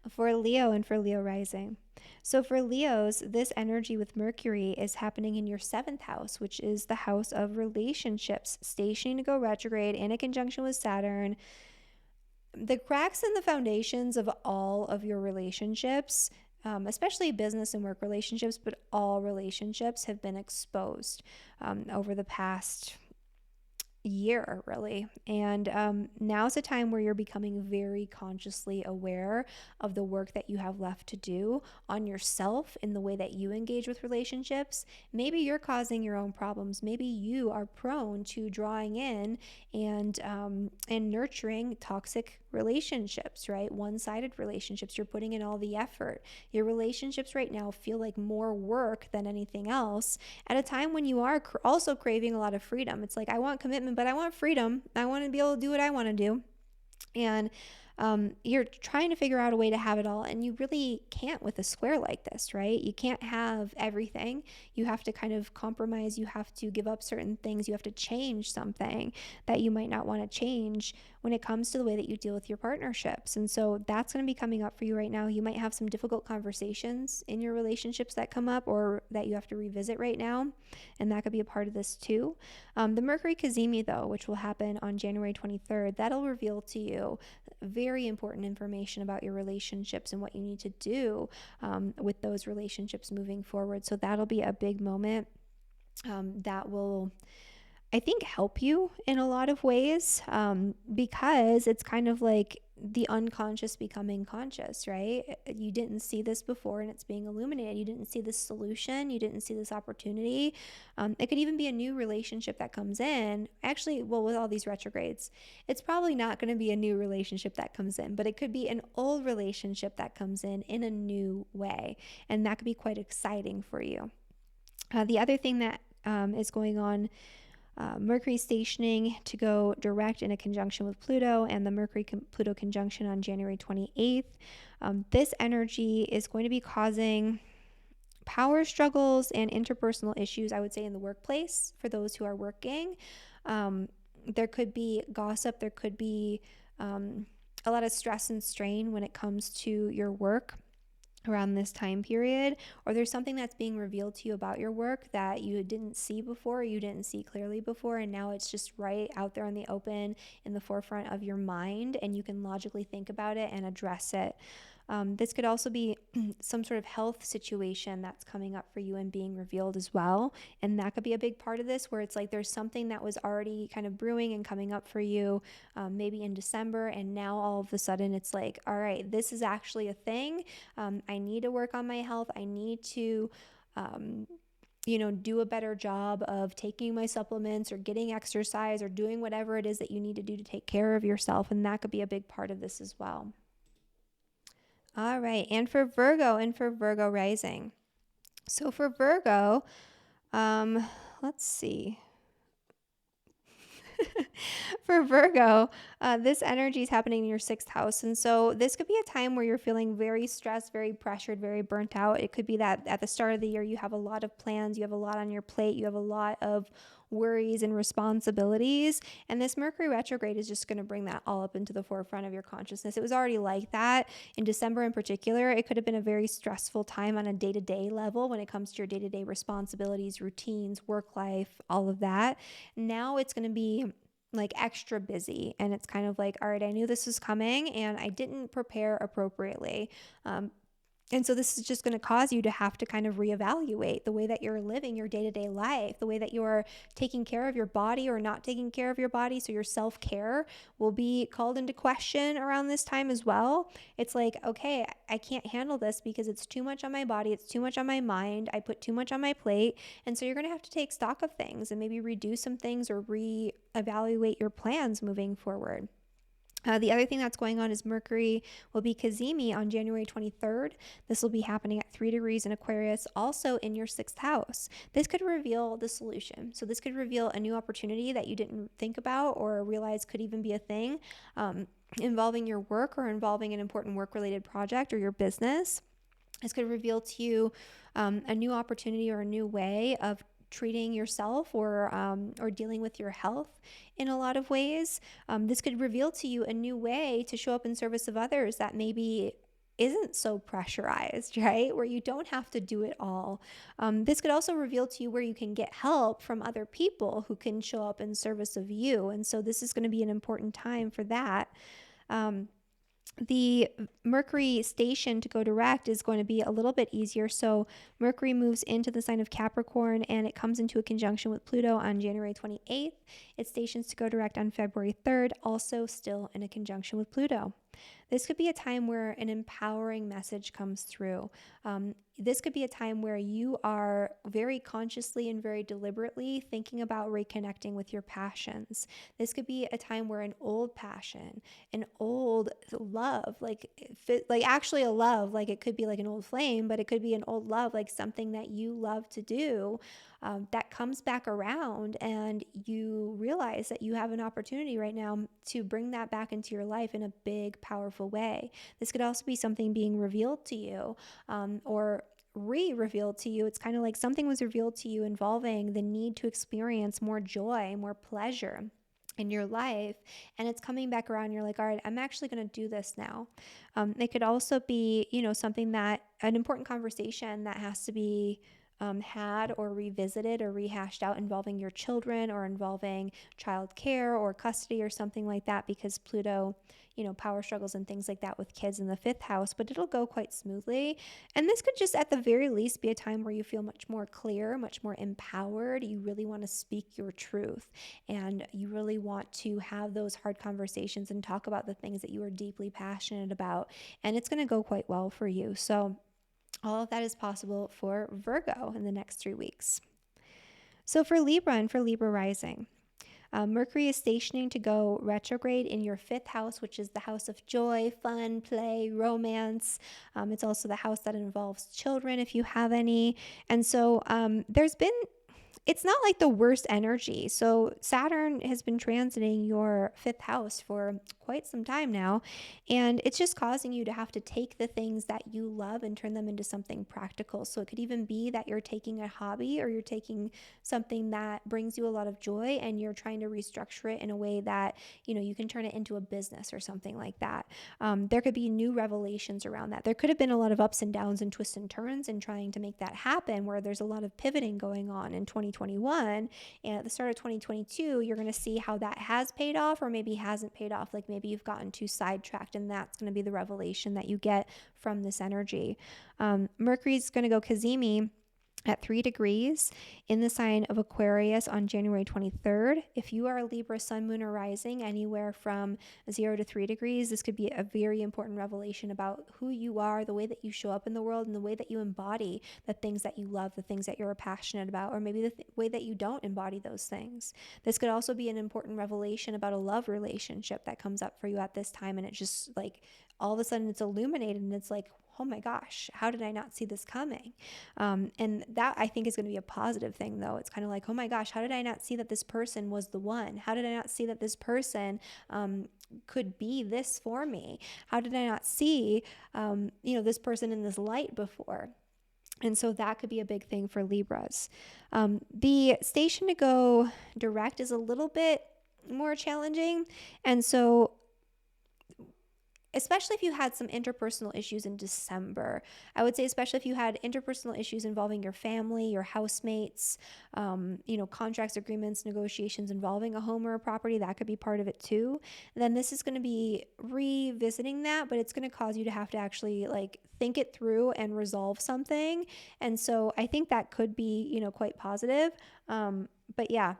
For Leo and for Leo rising. So for Leos, this energy with Mercury is happening in your 7th house, which is the house of relationships, stationing to go retrograde in a conjunction with Saturn. The cracks in the foundations of all of your relationships, especially business and work relationships, but all relationships have been exposed over the past year, really. And now's a time where you're becoming very consciously aware of the work that you have left to do on yourself in the way that you engage with relationships. Maybe you're causing your own problems. Maybe you are prone to drawing in and nurturing toxic relationships, right? One-sided relationships. You're putting in all the effort. Your relationships right now feel like more work than anything else at a time when you are also craving a lot of freedom. It's like, I want commitment, but I want freedom. I want to be able to do what I want to do. And you're trying to figure out a way to have it all, and you really can't with a square like this, right? You can't have everything. You have to kind of compromise. You have to give up certain things. You have to change something that you might not want to change when it comes to the way that you deal with your partnerships. And so that's going to be coming up for you right now. You might have some difficult conversations in your relationships that come up or that you have to revisit right now, and that could be a part of this too. The Mercury Cazimi, though, which will happen on January 23rd, that'll reveal to you very important information about your relationships and what you need to do with those relationships moving forward. So that'll be a big moment that will, I think, help you in a lot of ways because it's kind of like the unconscious becoming conscious, right? You didn't see this before and it's being illuminated. You didn't see this solution. You didn't see this opportunity. It could even be a new relationship that comes in. Actually, well, with all these retrogrades, it's probably not going to be a new relationship that comes in, but it could be an old relationship that comes in a new way. And that could be quite exciting for you. The other thing that is going on, Mercury stationing to go direct in a conjunction with Pluto, and the Mercury-Pluto conjunction on January 28th. This energy is going to be causing power struggles and interpersonal issues, I would say, in the workplace for those who are working. There could be gossip. There could be a lot of stress and strain when it comes to your work around this time period, or there's something that's being revealed to you about your work that you didn't see before, you didn't see clearly before, and now it's just right out there in the open in the forefront of your mind, and you can logically think about it and address it. This could also be some sort of health situation that's coming up for you and being revealed as well. And that could be a big part of this, where it's like there's something that was already kind of brewing and coming up for you maybe in December. And now all of a sudden it's like, all right, this is actually a thing. I need to work on my health. I need to do a better job of taking my supplements or getting exercise or doing whatever it is that you need to do to take care of yourself. And that could be a big part of this as well. All right. And for Virgo rising. So for Virgo, let's see. For Virgo, this energy is happening in your 6th house. And so this could be a time where you're feeling very stressed, very pressured, very burnt out. It could be that at the start of the year, you have a lot of plans, you have a lot on your plate, you have a lot of worries and responsibilities. And this Mercury retrograde is just going to bring that all up into the forefront of your consciousness. It was already like that in December in particular. It could have been a very stressful time on a day-to-day level when it comes to your day-to-day responsibilities, routines, work life, all of that. Now it's going to be like extra busy, and it's kind of like, all right, I knew this was coming and I didn't prepare appropriately. And so this is just going to cause you to have to kind of reevaluate the way that you're living your day-to-day life, the way that you're taking care of your body or not taking care of your body. So your self-care will be called into question around this time as well. It's like, okay, I can't handle this because it's too much on my body. It's too much on my mind. I put too much on my plate. And so you're going to have to take stock of things and maybe reduce some things or reevaluate your plans moving forward. The other thing that's going on is Mercury will be Cazimi on January 23rd. This will be happening at 3 degrees in Aquarius, also in your 6th house. This could reveal the solution. So this could reveal a new opportunity that you didn't think about or realize could even be a thing involving your work or involving an important work-related project or your business. This could reveal to you a new opportunity or a new way of treating yourself or dealing with your health in a lot of ways. This could reveal to you a new way to show up in service of others that maybe isn't so pressurized, right? Where you don't have to do it all. This could also reveal to you where you can get help from other people who can show up in service of you. And so this is going to be an important time for that. the Mercury station to go direct is going to be a little bit easier. So Mercury moves into the sign of Capricorn and it comes into a conjunction with Pluto on January 28th. It stations to go direct on February 3rd, also still in a conjunction with Pluto. This could be a time where an empowering message comes through. This could be a time where you are very consciously and very deliberately thinking about reconnecting with your passions. This could be a time where an old passion, an old love, like actually a love, like it could be like an old flame, but it could be an old love, like something that you love to do, that comes back around, and you realize that you have an opportunity right now to bring that back into your life in a big, powerful way. This could also be something being revealed to you, or revealed to you. It's kind of like something was revealed to you involving the need to experience more joy, more pleasure in your life, and it's coming back around. You're like, all right, I'm actually going to do this now. It could also be, something that an important conversation that has to be had or revisited or rehashed out involving your children or involving child care or custody or something like that, because Pluto, power struggles and things like that with kids in the 5th house, but it'll go quite smoothly. And this could just at the very least be a time where you feel much more clear, much more empowered. You really want to speak your truth, and you really want to have those hard conversations and talk about the things that you are deeply passionate about, and it's going to go quite well for you. So all of that is possible for Virgo in the next 3 weeks. So for Libra and for Libra rising, Mercury is stationing to go retrograde in your 5th house, which is the house of joy, fun, play, romance. It's also the house that involves children, if you have any. And so it's not like the worst energy. So Saturn has been transiting your 5th house for quite some time now, and it's just causing you to have to take the things that you love and turn them into something practical. So it could even be that you're taking a hobby or you're taking something that brings you a lot of joy and you're trying to restructure it in a way that, you can turn it into a business or something like that. There could be new revelations around that. There could have been a lot of ups and downs and twists and turns in trying to make that happen, where there's a lot of pivoting going on in 2021, and at the start of 2022 you're going to see how that has paid off or maybe hasn't paid off. Like maybe you've gotten too sidetracked, and that's going to be the revelation that you get from this energy. Mercury's going to go Cazimi at 3 degrees in the sign of Aquarius on January 23rd. If you are a Libra sun, moon, or rising anywhere from 0 to 3 degrees, this could be a very important revelation about who you are, the way that you show up in the world, and the way that you embody the things that you love, the things that you're passionate about, or maybe the way that you don't embody those things. This could also be an important revelation about a love relationship that comes up for you at this time, and it just like all of a sudden it's illuminated, and it's like, oh my gosh, how did I not see this coming? And that I think is going to be a positive thing, though. It's kind of like, oh my gosh, how did I not see that this person was the one? How did I not see that this person could be this for me? How did I not see, this person in this light before? And so that could be a big thing for Libras. The station to go direct is a little bit more challenging. And so especially if you had some interpersonal issues in December. I would say especially if you had interpersonal issues involving your family, your housemates, contracts, agreements, negotiations involving a home or a property, that could be part of it too. Then this is going to be revisiting that, but it's going to cause you to have to actually think it through and resolve something. And so I think that could be, quite positive. But yeah,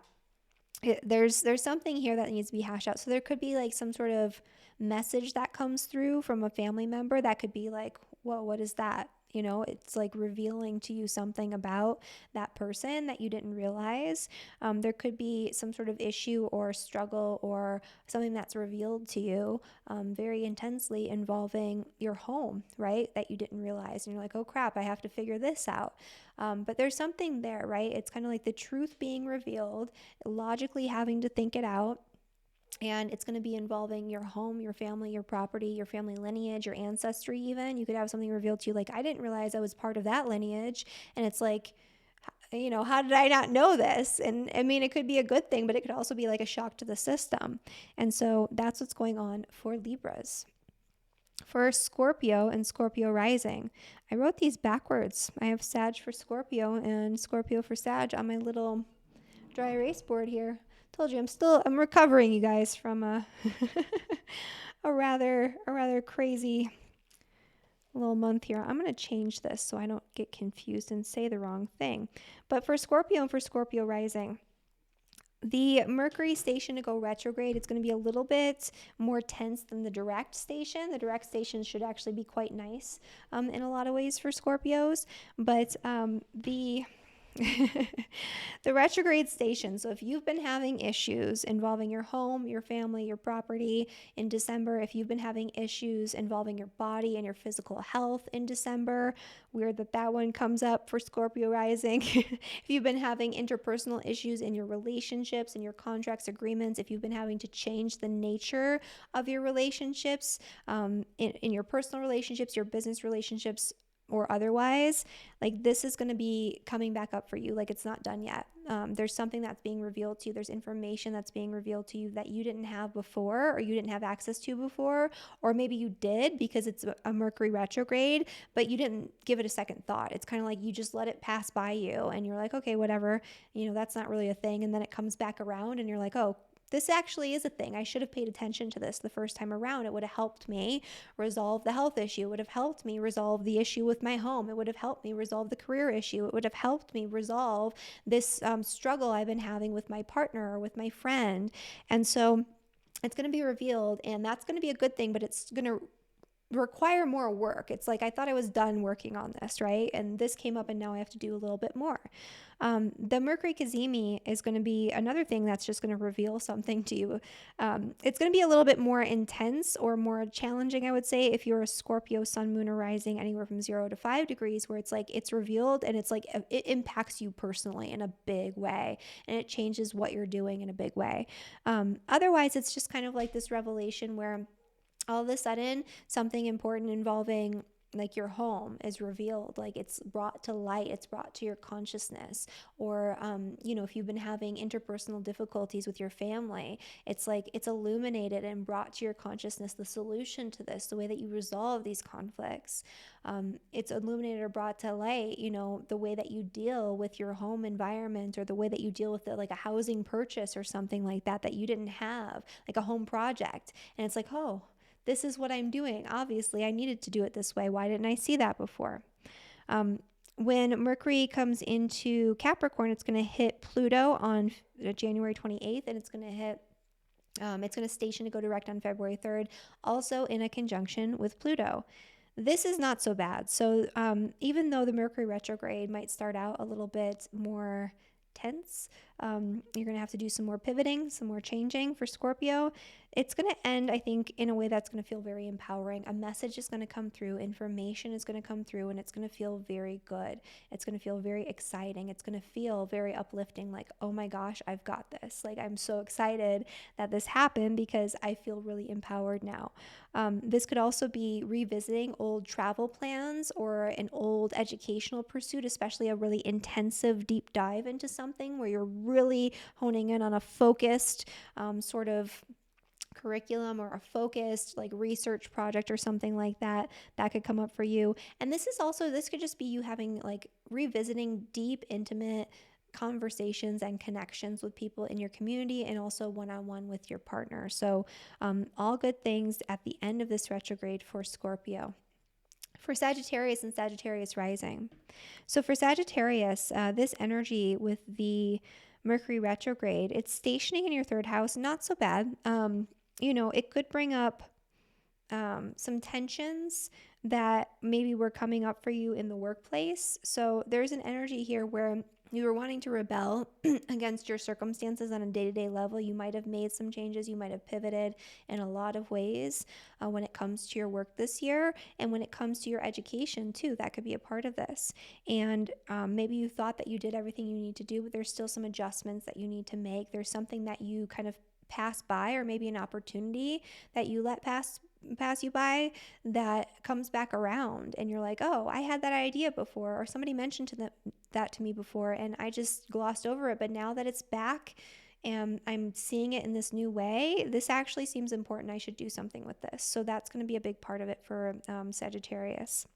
there's something here that needs to be hashed out. So there could be some sort of message that comes through from a family member that could be like, whoa, what is that? It's revealing to you something about that person that you didn't realize. There could be some sort of issue or struggle or something that's revealed to you very intensely involving your home, right? That you didn't realize. And you're like, oh crap, I have to figure this out. But there's something there, right? It's kind of like the truth being revealed, logically having to think it out. And it's going to be involving your home, your family, your property, your family lineage, your ancestry even. You could have something revealed to you like, I didn't realize I was part of that lineage. And it's like, how did I not know this? And I mean, it could be a good thing, but it could also be like a shock to the system. And so that's what's going on for Libras. For Scorpio and Scorpio rising, I wrote these backwards. I have Sag for Scorpio and Scorpio for Sag on my little dry erase board here. Told you I'm recovering, you guys, from a rather crazy little month here. I'm going to change this so I don't get confused and say the wrong thing. But for Scorpio and for Scorpio rising, the Mercury station to go retrograde, it's going to be a little bit more tense than the direct station. The direct station should actually be quite nice in a lot of ways for Scorpios. But the retrograde station. So if you've been having issues involving your home, your family, your property in December, if you've been having issues involving your body and your physical health in December, weird that one comes up for Scorpio rising. If you've been having interpersonal issues in your relationships and your contracts, agreements, if you've been having to change the nature of your relationships, in your personal relationships, your business relationships, or otherwise, like this is going to be coming back up for you. Like it's not done yet. There's something that's being revealed to you. There's information that's being revealed to you that you didn't have before, or you didn't have access to before, or maybe you did because it's a Mercury retrograde, but you didn't give it a second thought. It's kind of like you just let it pass by you and you're like, okay, whatever, that's not really a thing. And then it comes back around and you're like, oh, this actually is a thing. I should have paid attention to this the first time around. It would have helped me resolve the health issue. It would have helped me resolve the issue with my home. It would have helped me resolve the career issue. It would have helped me resolve this struggle I've been having with my partner or with my friend. And so it's going to be revealed, and that's going to be a good thing, but it's going to require more work. It's like I thought I was done working on this, right? And this came up and now I have to do a little bit more. The Mercury Cazimi is going to be another thing that's just going to reveal something to you. It's going to be a little bit more intense or more challenging, I would say, if you're a Scorpio sun, moon, or rising anywhere from 0 to 5 degrees, where it's like it's revealed and it's like it impacts you personally in a big way, and it changes what you're doing in a big way. Otherwise, it's just kind of like this revelation where all of a sudden something important involving like your home is revealed, like it's brought to light, it's brought to your consciousness. Or if you've been having interpersonal difficulties with your family, it's like it's illuminated and brought to your consciousness the solution to this, the way that you resolve these conflicts. It's illuminated or brought to light, the way that you deal with your home environment, or the way that you deal with like a housing purchase or something like that you didn't have, like a home project. And it's like, oh, this is what I'm doing. Obviously, I needed to do it this way. Why didn't I see that before? When Mercury comes into Capricorn, it's going to hit Pluto on January 28th, and it's going to station to go direct on February 3rd, also in a conjunction with Pluto. This is not so bad. So even though the Mercury retrograde might start out a little bit more tense, you're going to have to do some more pivoting, some more changing for Scorpio. It's going to end, I think, in a way that's going to feel very empowering. A message is going to come through, information is going to come through, and it's going to feel very good. It's going to feel very exciting. It's going to feel very uplifting, like, oh my gosh, I've got this. Like, I'm so excited that this happened because I feel really empowered now. This could also be revisiting old travel plans or an old educational pursuit, especially a really intensive deep dive into something where you're really honing in on a focused sort of curriculum or a focused like research project or something like that could come up for you. And this could just be you having like revisiting deep, intimate conversations and connections with people in your community, and also one-on-one with your partner. So all good things at the end of this retrograde for Scorpio. For Sagittarius and Sagittarius rising. So for Sagittarius, this energy with the Mercury retrograde, it's stationing in your third house, not so bad. It could bring up some tensions that maybe were coming up for you in the workplace. So there's an energy here where you were wanting to rebel against your circumstances on a day-to-day level. You might have made some changes. You might have pivoted in a lot of ways when it comes to your work this year, and when it comes to your education too. That could be a part of this. And maybe you thought that you did everything you need to do, but there's still some adjustments that you need to make. There's something that you kind of pass by, or maybe an opportunity that you let pass you by that comes back around, and you're like, oh, I had that idea before, or somebody mentioned that to me before, and I just glossed over it. But now that it's back and I'm seeing it in this new way, this actually seems important. I should do something with this. So that's going to be a big part of it for Sagittarius.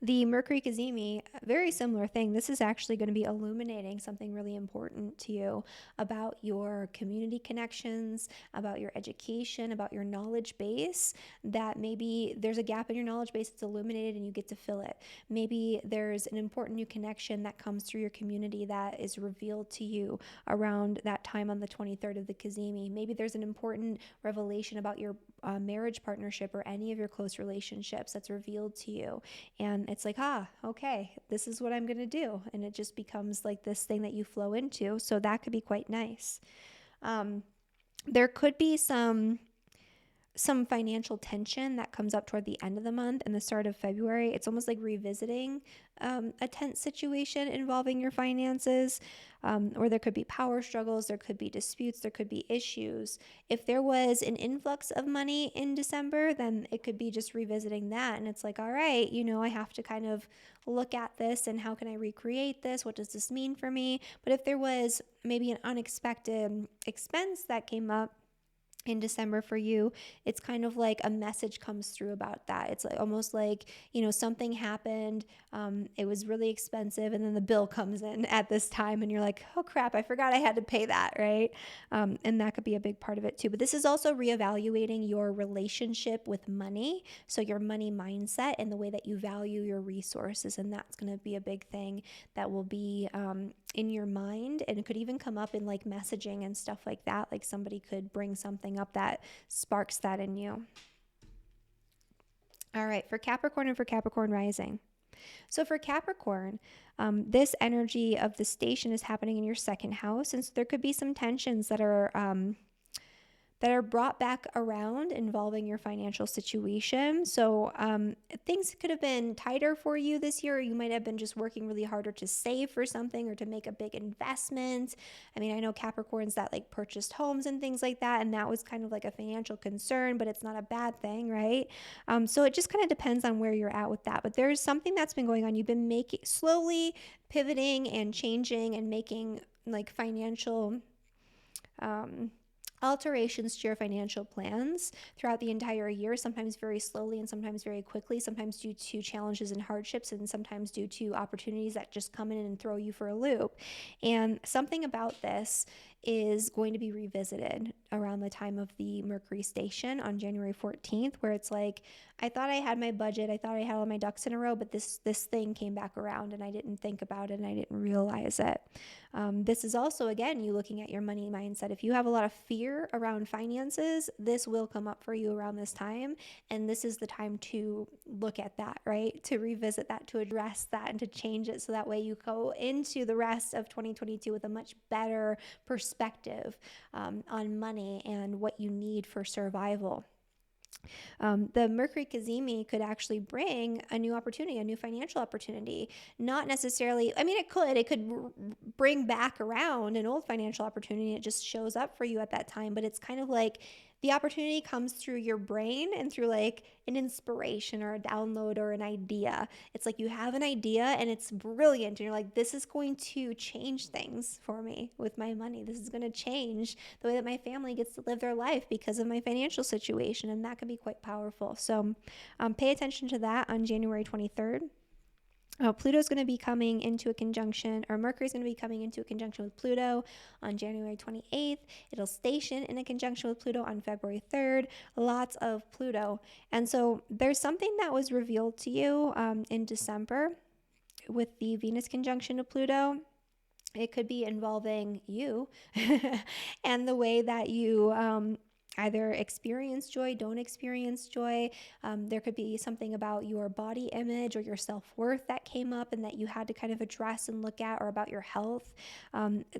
The Mercury Cazimi, very similar thing. This is actually going to be illuminating something really important to you about your community connections, about your education, about your knowledge base, that maybe there's a gap in your knowledge base that's illuminated and you get to fill it. Maybe there's an important new connection that comes through your community that is revealed to you around that time on the 23rd of the Cazimi. Maybe there's an important revelation about your marriage partnership or any of your close relationships that's revealed to you. And it's like, okay, this is what I'm going to do. And it just becomes like this thing that you flow into. So that could be quite nice. There could be some financial tension that comes up toward the end of the month and the start of February. It's almost like revisiting a tense situation involving your finances, or there could be power struggles, there could be disputes, there could be issues. If there was an influx of money in December, then it could be just revisiting that. And it's like, all right, I have to kind of look at this and how can I recreate this? What does this mean for me? But if there was maybe an unexpected expense that came up in December for you, it's kind of like a message comes through about that. It's like almost like, something happened, it was really expensive, and then the bill comes in at this time and you're like, oh crap, I forgot I had to pay that, right? And that could be a big part of it too. But this is also reevaluating your relationship with money, so your money mindset and the way that you value your resources, and that's going to be a big thing that will be in your mind, and it could even come up in like messaging and stuff like that. Like somebody could bring something up that sparks that in you. All right, for Capricorn and for Capricorn rising. So for Capricorn, this energy of the station is happening in your second house, and so there could be some tensions that are brought back around involving your financial situation. So things could have been tighter for you this year. You might have been just working really harder to save for something or to make a big investment. I mean, I know Capricorns that like purchased homes and things like that, and that was kind of like a financial concern, but it's not a bad thing, right? So it just kind of depends on where you're at with that. But there's something that's been going on. You've been slowly pivoting and changing and making like financial alterations to your financial plans throughout the entire year, sometimes very slowly and sometimes very quickly, sometimes due to challenges and hardships, and sometimes due to opportunities that just come in and throw you for a loop. And something about this is going to be revisited around the time of the Mercury station on January 14th, where it's like, I thought I had my budget, I thought I had all my ducks in a row, but this thing came back around and I didn't think about it and I didn't realize it. This is also, again, you looking at your money mindset. If you have a lot of fear around finances, this will come up for you around this time. And this is the time to look at that, right? To revisit that, to address that, and to change it so that way you go into the rest of 2022 with a much better perspective on money and what you need for survival. The Mercury Cazimi could actually bring a new opportunity, a new financial opportunity. Not necessarily, I mean, it could bring back around an old financial opportunity. It just shows up for you at that time, but it's kind of like the opportunity comes through your brain and through like an inspiration or a download or an idea. It's like you have an idea and it's brilliant and you're like, this is going to change things for me with my money. This is going to change the way that my family gets to live their life because of my financial situation, and that can be quite powerful. So pay attention to that on January 23rd. Pluto's going to be coming into a conjunction, or Mercury's going to be coming into a conjunction with Pluto on January 28th. It'll station in a conjunction with Pluto on February 3rd. Lots of Pluto. And so there's something that was revealed to you in December with the Venus conjunction to Pluto. It could be involving you and the way that you either experience joy, don't experience joy. There could be something about your body image or your self-worth that came up and that you had to kind of address and look at, or about your health.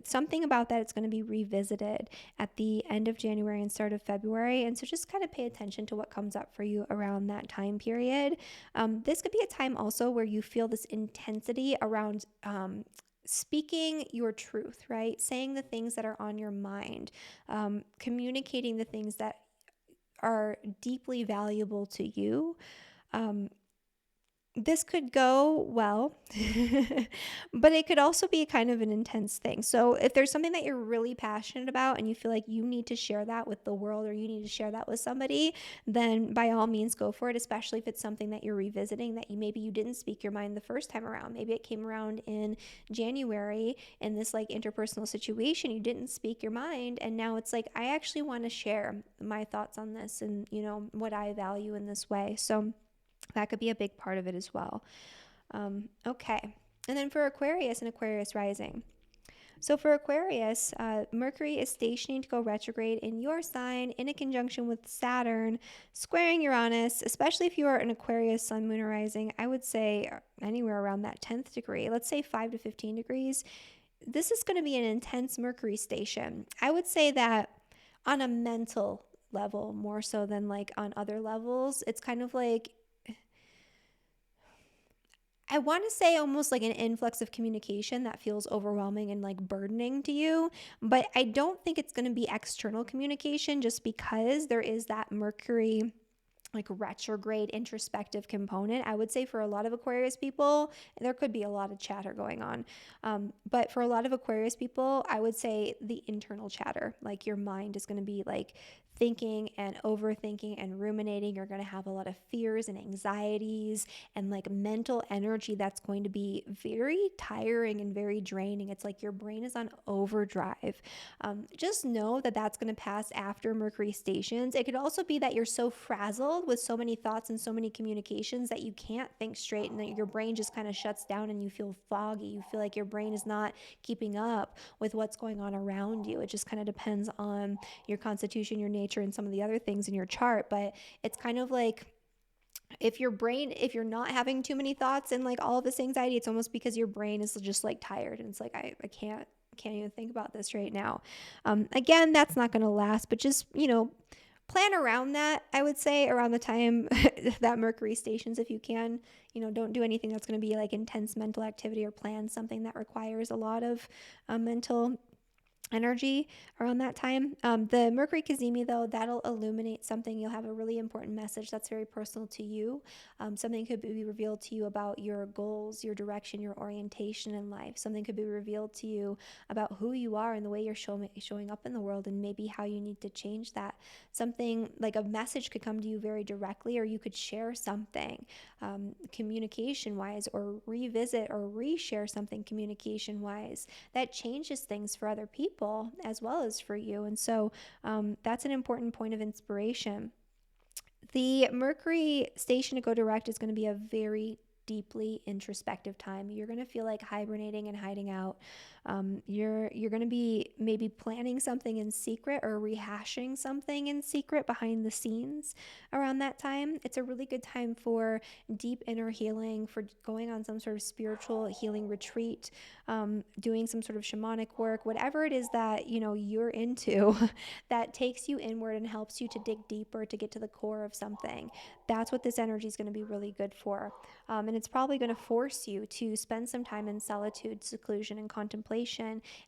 Something about that, it's going to be revisited at the end of January and start of February. And so just kind of pay attention to what comes up for you around that time period. This could be a time also where you feel this intensity around speaking your truth, right? Saying the things that are on your mind, communicating the things that are deeply valuable to you. this could go well, but it could also be kind of an intense thing. So, if there's something that you're really passionate about and you feel like you need to share that with the world or you need to share that with somebody, then by all means go for it, especially if it's something that you're revisiting that maybe you didn't speak your mind the first time around. Maybe it came around in January in this like interpersonal situation, you didn't speak your mind, and now it's like, I actually want to share my thoughts on this and, what I value in this way. So, that could be a big part of it as well. Okay. And then for Aquarius and Aquarius rising. So for Aquarius, Mercury is stationing to go retrograde in your sign in a conjunction with Saturn, squaring Uranus, especially if you are an Aquarius sun, moon, or rising. I would say anywhere around that 10th degree, let's say 5 to 15 degrees. This is going to be an intense Mercury station. I would say that on a mental level, more so than like on other levels, it's kind of like, I want to say almost like an influx of communication that feels overwhelming and like burdening to you, but I don't think it's going to be external communication just because there is that Mercury like retrograde introspective component. I would say for a lot of Aquarius people, there could be a lot of chatter going on. But for a lot of Aquarius people, I would say the internal chatter, like your mind is going to be like thinking and overthinking and ruminating. You're going to have a lot of fears and anxieties and like mental energy that's going to be very tiring and very draining. It's like your brain is on overdrive. Just know that that's going to pass after Mercury stations. It could also be that you're so frazzled with so many thoughts and so many communications that you can't think straight and that your brain just kind of shuts down and you feel foggy. You feel like your brain is not keeping up with what's going on around you. It just kind of depends on your constitution, your nature, and some of the other things in your chart. But it's kind of like, if you're not having too many thoughts and like all of this anxiety, it's almost because your brain is just like tired and it's like, I can't even think about this right now. Again, that's not going to last, but just, plan around that. I would say around the time that Mercury stations, if you can, don't do anything that's going to be like intense mental activity or plan something that requires a lot of mental energy around that time. The Mercury Cazimi, though, that'll illuminate something. You'll have a really important message that's very personal to you. Something could be revealed to you about your goals, your direction, your orientation in life. Something could be revealed to you about who you are and the way you're showing up in the world and maybe how you need to change that. Something like a message could come to you very directly, or you could share something communication-wise, or revisit or reshare something communication-wise that changes things for other people as well as for you. And so that's an important point of inspiration. The Mercury station to go direct is going to be a very deeply introspective time. You're going to feel like hibernating and hiding out. You're going to be maybe planning something in secret or rehashing something in secret behind the scenes around that time. It's a really good time for deep inner healing, for going on some sort of spiritual healing retreat, doing some sort of shamanic work, whatever it is that you're into that takes you inward and helps you to dig deeper, to get to the core of something. That's what this energy is going to be really good for. And it's probably going to force you to spend some time in solitude, seclusion, and contemplation.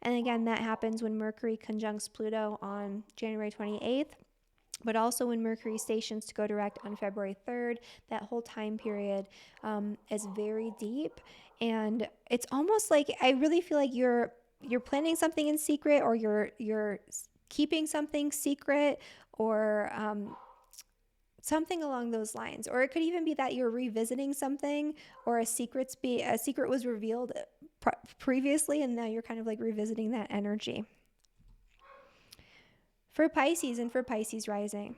And again, that happens when Mercury conjuncts Pluto on January 28th. But also when Mercury stations to go direct on February 3rd, that whole time period is very deep. And it's almost like, I really feel like you're planning something in secret, or you're keeping something secret, or something along those lines. Or it could even be that you're revisiting something, or a secret was revealed previously, and now you're kind of like revisiting that energy. For Pisces and for Pisces rising.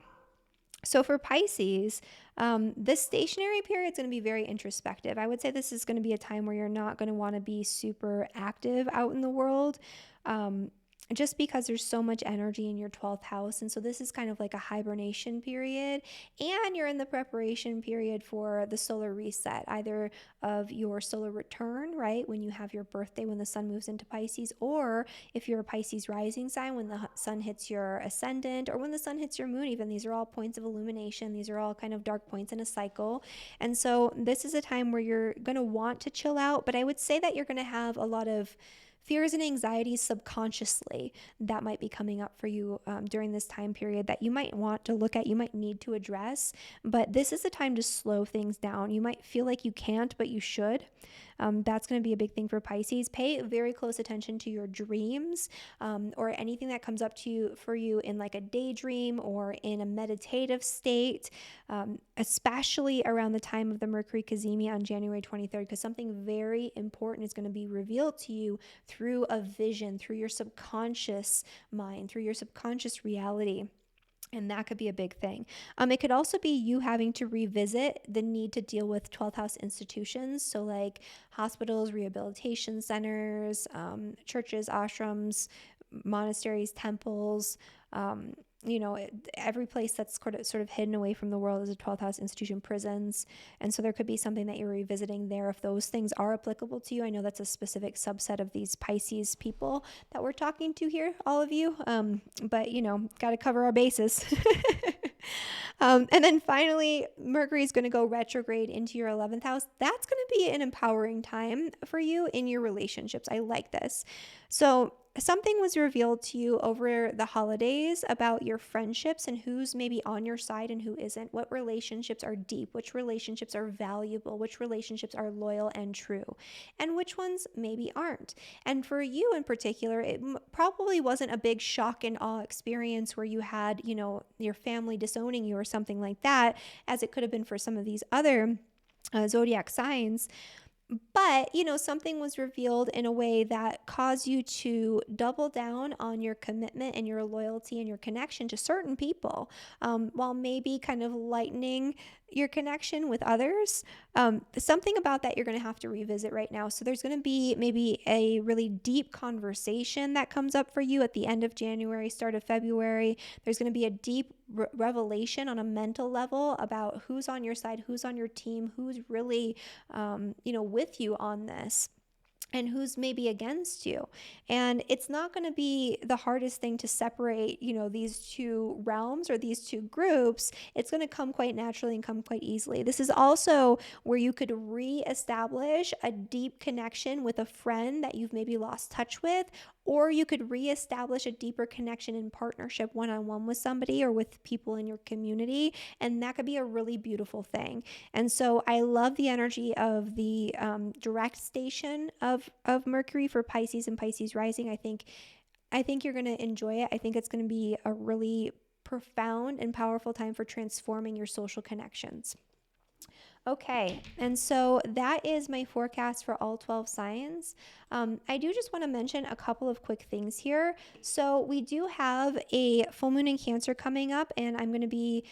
So for Pisces, this stationary period is going to be very introspective. I would say this is going to be a time where you're not going to want to be super active out in the world. Just because there's so much energy in your 12th house. And so this is kind of like a hibernation period, and you're in the preparation period for the solar reset, either of your solar return, right? When you have your birthday, when the sun moves into Pisces, or if you're a Pisces rising sign, when the sun hits your ascendant, or when the sun hits your moon, even. These are all points of illumination. These are all kind of dark points in a cycle. And so this is a time where you're going to want to chill out, but I would say that you're going to have a lot of fears and anxieties subconsciously that might be coming up for you during this time period that you might want to look at, you might need to address. But this is the time to slow things down. You might feel like you can't, but you should. That's going to be a big thing for Pisces. Pay very close attention to your dreams, or anything that comes up to you for you in like a daydream or in a meditative state, especially around the time of the Mercury cazimi on January 23rd, because something very important is going to be revealed to you through a vision, through your subconscious mind, through your subconscious reality. And that could be a big thing. It could also be you having to revisit the need to deal with 12th house institutions. So like hospitals, rehabilitation centers, churches, ashrams, monasteries, temples, every place that's sort of hidden away from the world is a 12th house institution, prisons. And so there could be something that you're revisiting there if those things are applicable to you. I know that's a specific subset of these Pisces people that we're talking to here, all of you. But got to cover our bases. And then finally, Mercury is going to go retrograde into your 11th house. That's going to be an empowering time for you in your relationships. I like this. So something was revealed to you over the holidays about your friendships and who's maybe on your side and who isn't. What relationships are deep, which relationships are valuable, which relationships are loyal and true, and which ones maybe aren't. And for you in particular, it probably wasn't a big shock and awe experience where you had, your family disowning you or something like that, as it could have been for some of these other zodiac signs. But, something was revealed in a way that caused you to double down on your commitment and your loyalty and your connection to certain people, while maybe kind of lightening your connection with others. Something about that you're going to have to revisit right now. So there's going to be maybe a really deep conversation that comes up for you at the end of January, start of February. There's going to be a deep revelation on a mental level about who's on your side, who's on your team, who's really, with you on this, and who's maybe against you. And it's not going to be the hardest thing to separate, these two realms or these two groups. It's going to come quite naturally and come quite easily. This is also where you could reestablish a deep connection with a friend that you've maybe lost touch with, or you could reestablish a deeper connection in partnership one-on-one with somebody or with people in your community. And that could be a really beautiful thing. And so I love the energy of the direct station of Mercury for Pisces and Pisces rising. I think you're going to enjoy it. I think it's going to be a really profound and powerful time for transforming your social connections. Okay, and so that is my forecast for all 12 signs. I do just want to mention a couple of quick things here. So we do have a full moon in Cancer coming up, and I'm going to be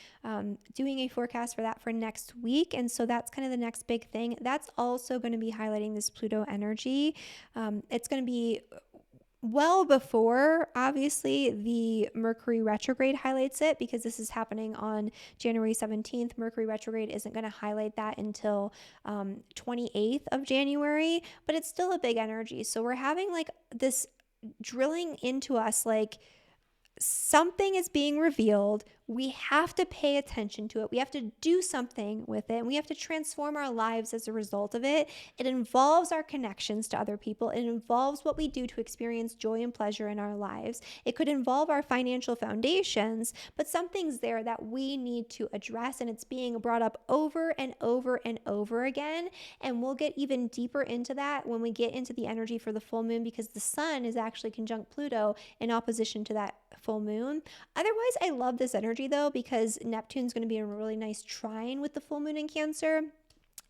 doing a forecast for that for next week. And so that's kind of the next big thing. That's also going to be highlighting this Pluto energy. It's going to be well before, obviously, the Mercury retrograde highlights it, because this is happening on January 17th. Mercury retrograde isn't going to highlight that until 28th of January, but it's still a big energy. So we're having like this drilling into us, like something is being revealed. We have to pay attention to it. We have to do something with it. And we have to transform our lives as a result of it. It involves our connections to other people. It involves what we do to experience joy and pleasure in our lives. It could involve our financial foundations, but something's there that we need to address, and it's being brought up over and over and over again. And we'll get even deeper into that when we get into the energy for the full moon, because the sun is actually conjunct Pluto in opposition to that full moon. Otherwise, I love this energy though, because Neptune's going to be in a really nice trine with the full moon in Cancer.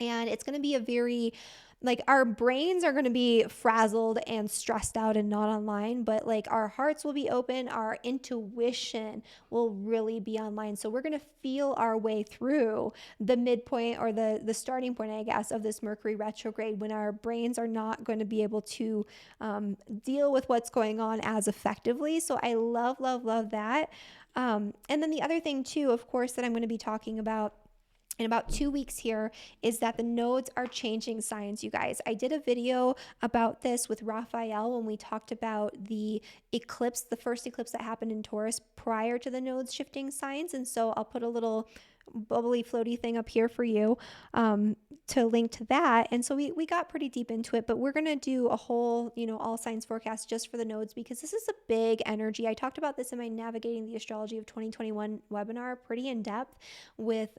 And it's going to be a very, like, our brains are going to be frazzled and stressed out and not online, but like our hearts will be open. Our intuition will really be online. So we're going to feel our way through the midpoint, or the starting point, I guess, of this Mercury retrograde, when our brains are not going to be able to deal with what's going on as effectively. So I love, love, love that. And then the other thing too, of course, that I'm going to be talking about in about 2 weeks here is that the nodes are changing signs, you guys. I did a video about this with Raphael when we talked about the eclipse, the first eclipse that happened in Taurus prior to the nodes shifting signs. And so I'll put a little bubbly floaty thing up here for you to link to that. And so we got pretty deep into it, but we're going to do a whole, all signs forecast just for the nodes, because this is a big energy. I talked about this in my Navigating the Astrology of 2021 webinar, pretty in depth, with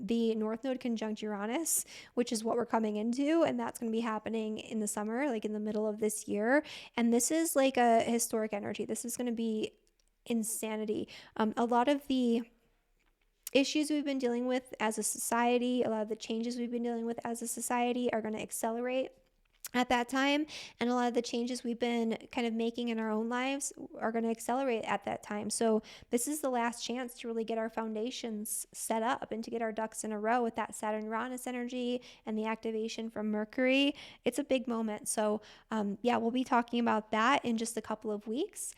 the North Node conjunct Uranus, which is what we're coming into. And that's going to be happening in the summer, like in the middle of this year. And this is like a historic energy. This is going to be insanity. A lot of the issues we've been dealing with as a society, a lot of the changes we've been dealing with as a society are going to accelerate at that time, and a lot of the changes we've been kind of making in our own lives are going to accelerate at that time. So this is the last chance to really get our foundations set up and to get our ducks in a row with that Saturn-Uranus energy and the activation from Mercury. It's a big moment. So yeah, we'll be talking about that in just a couple of weeks.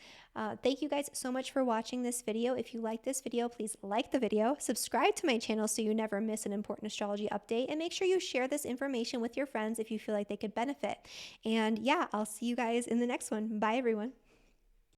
Thank you guys so much for watching this video. If you like this video, please like the video, subscribe to my channel so you never miss an important astrology update, and make sure you share this information with your friends if you feel like they could benefit. And yeah, I'll see you guys in the next one. Bye, everyone.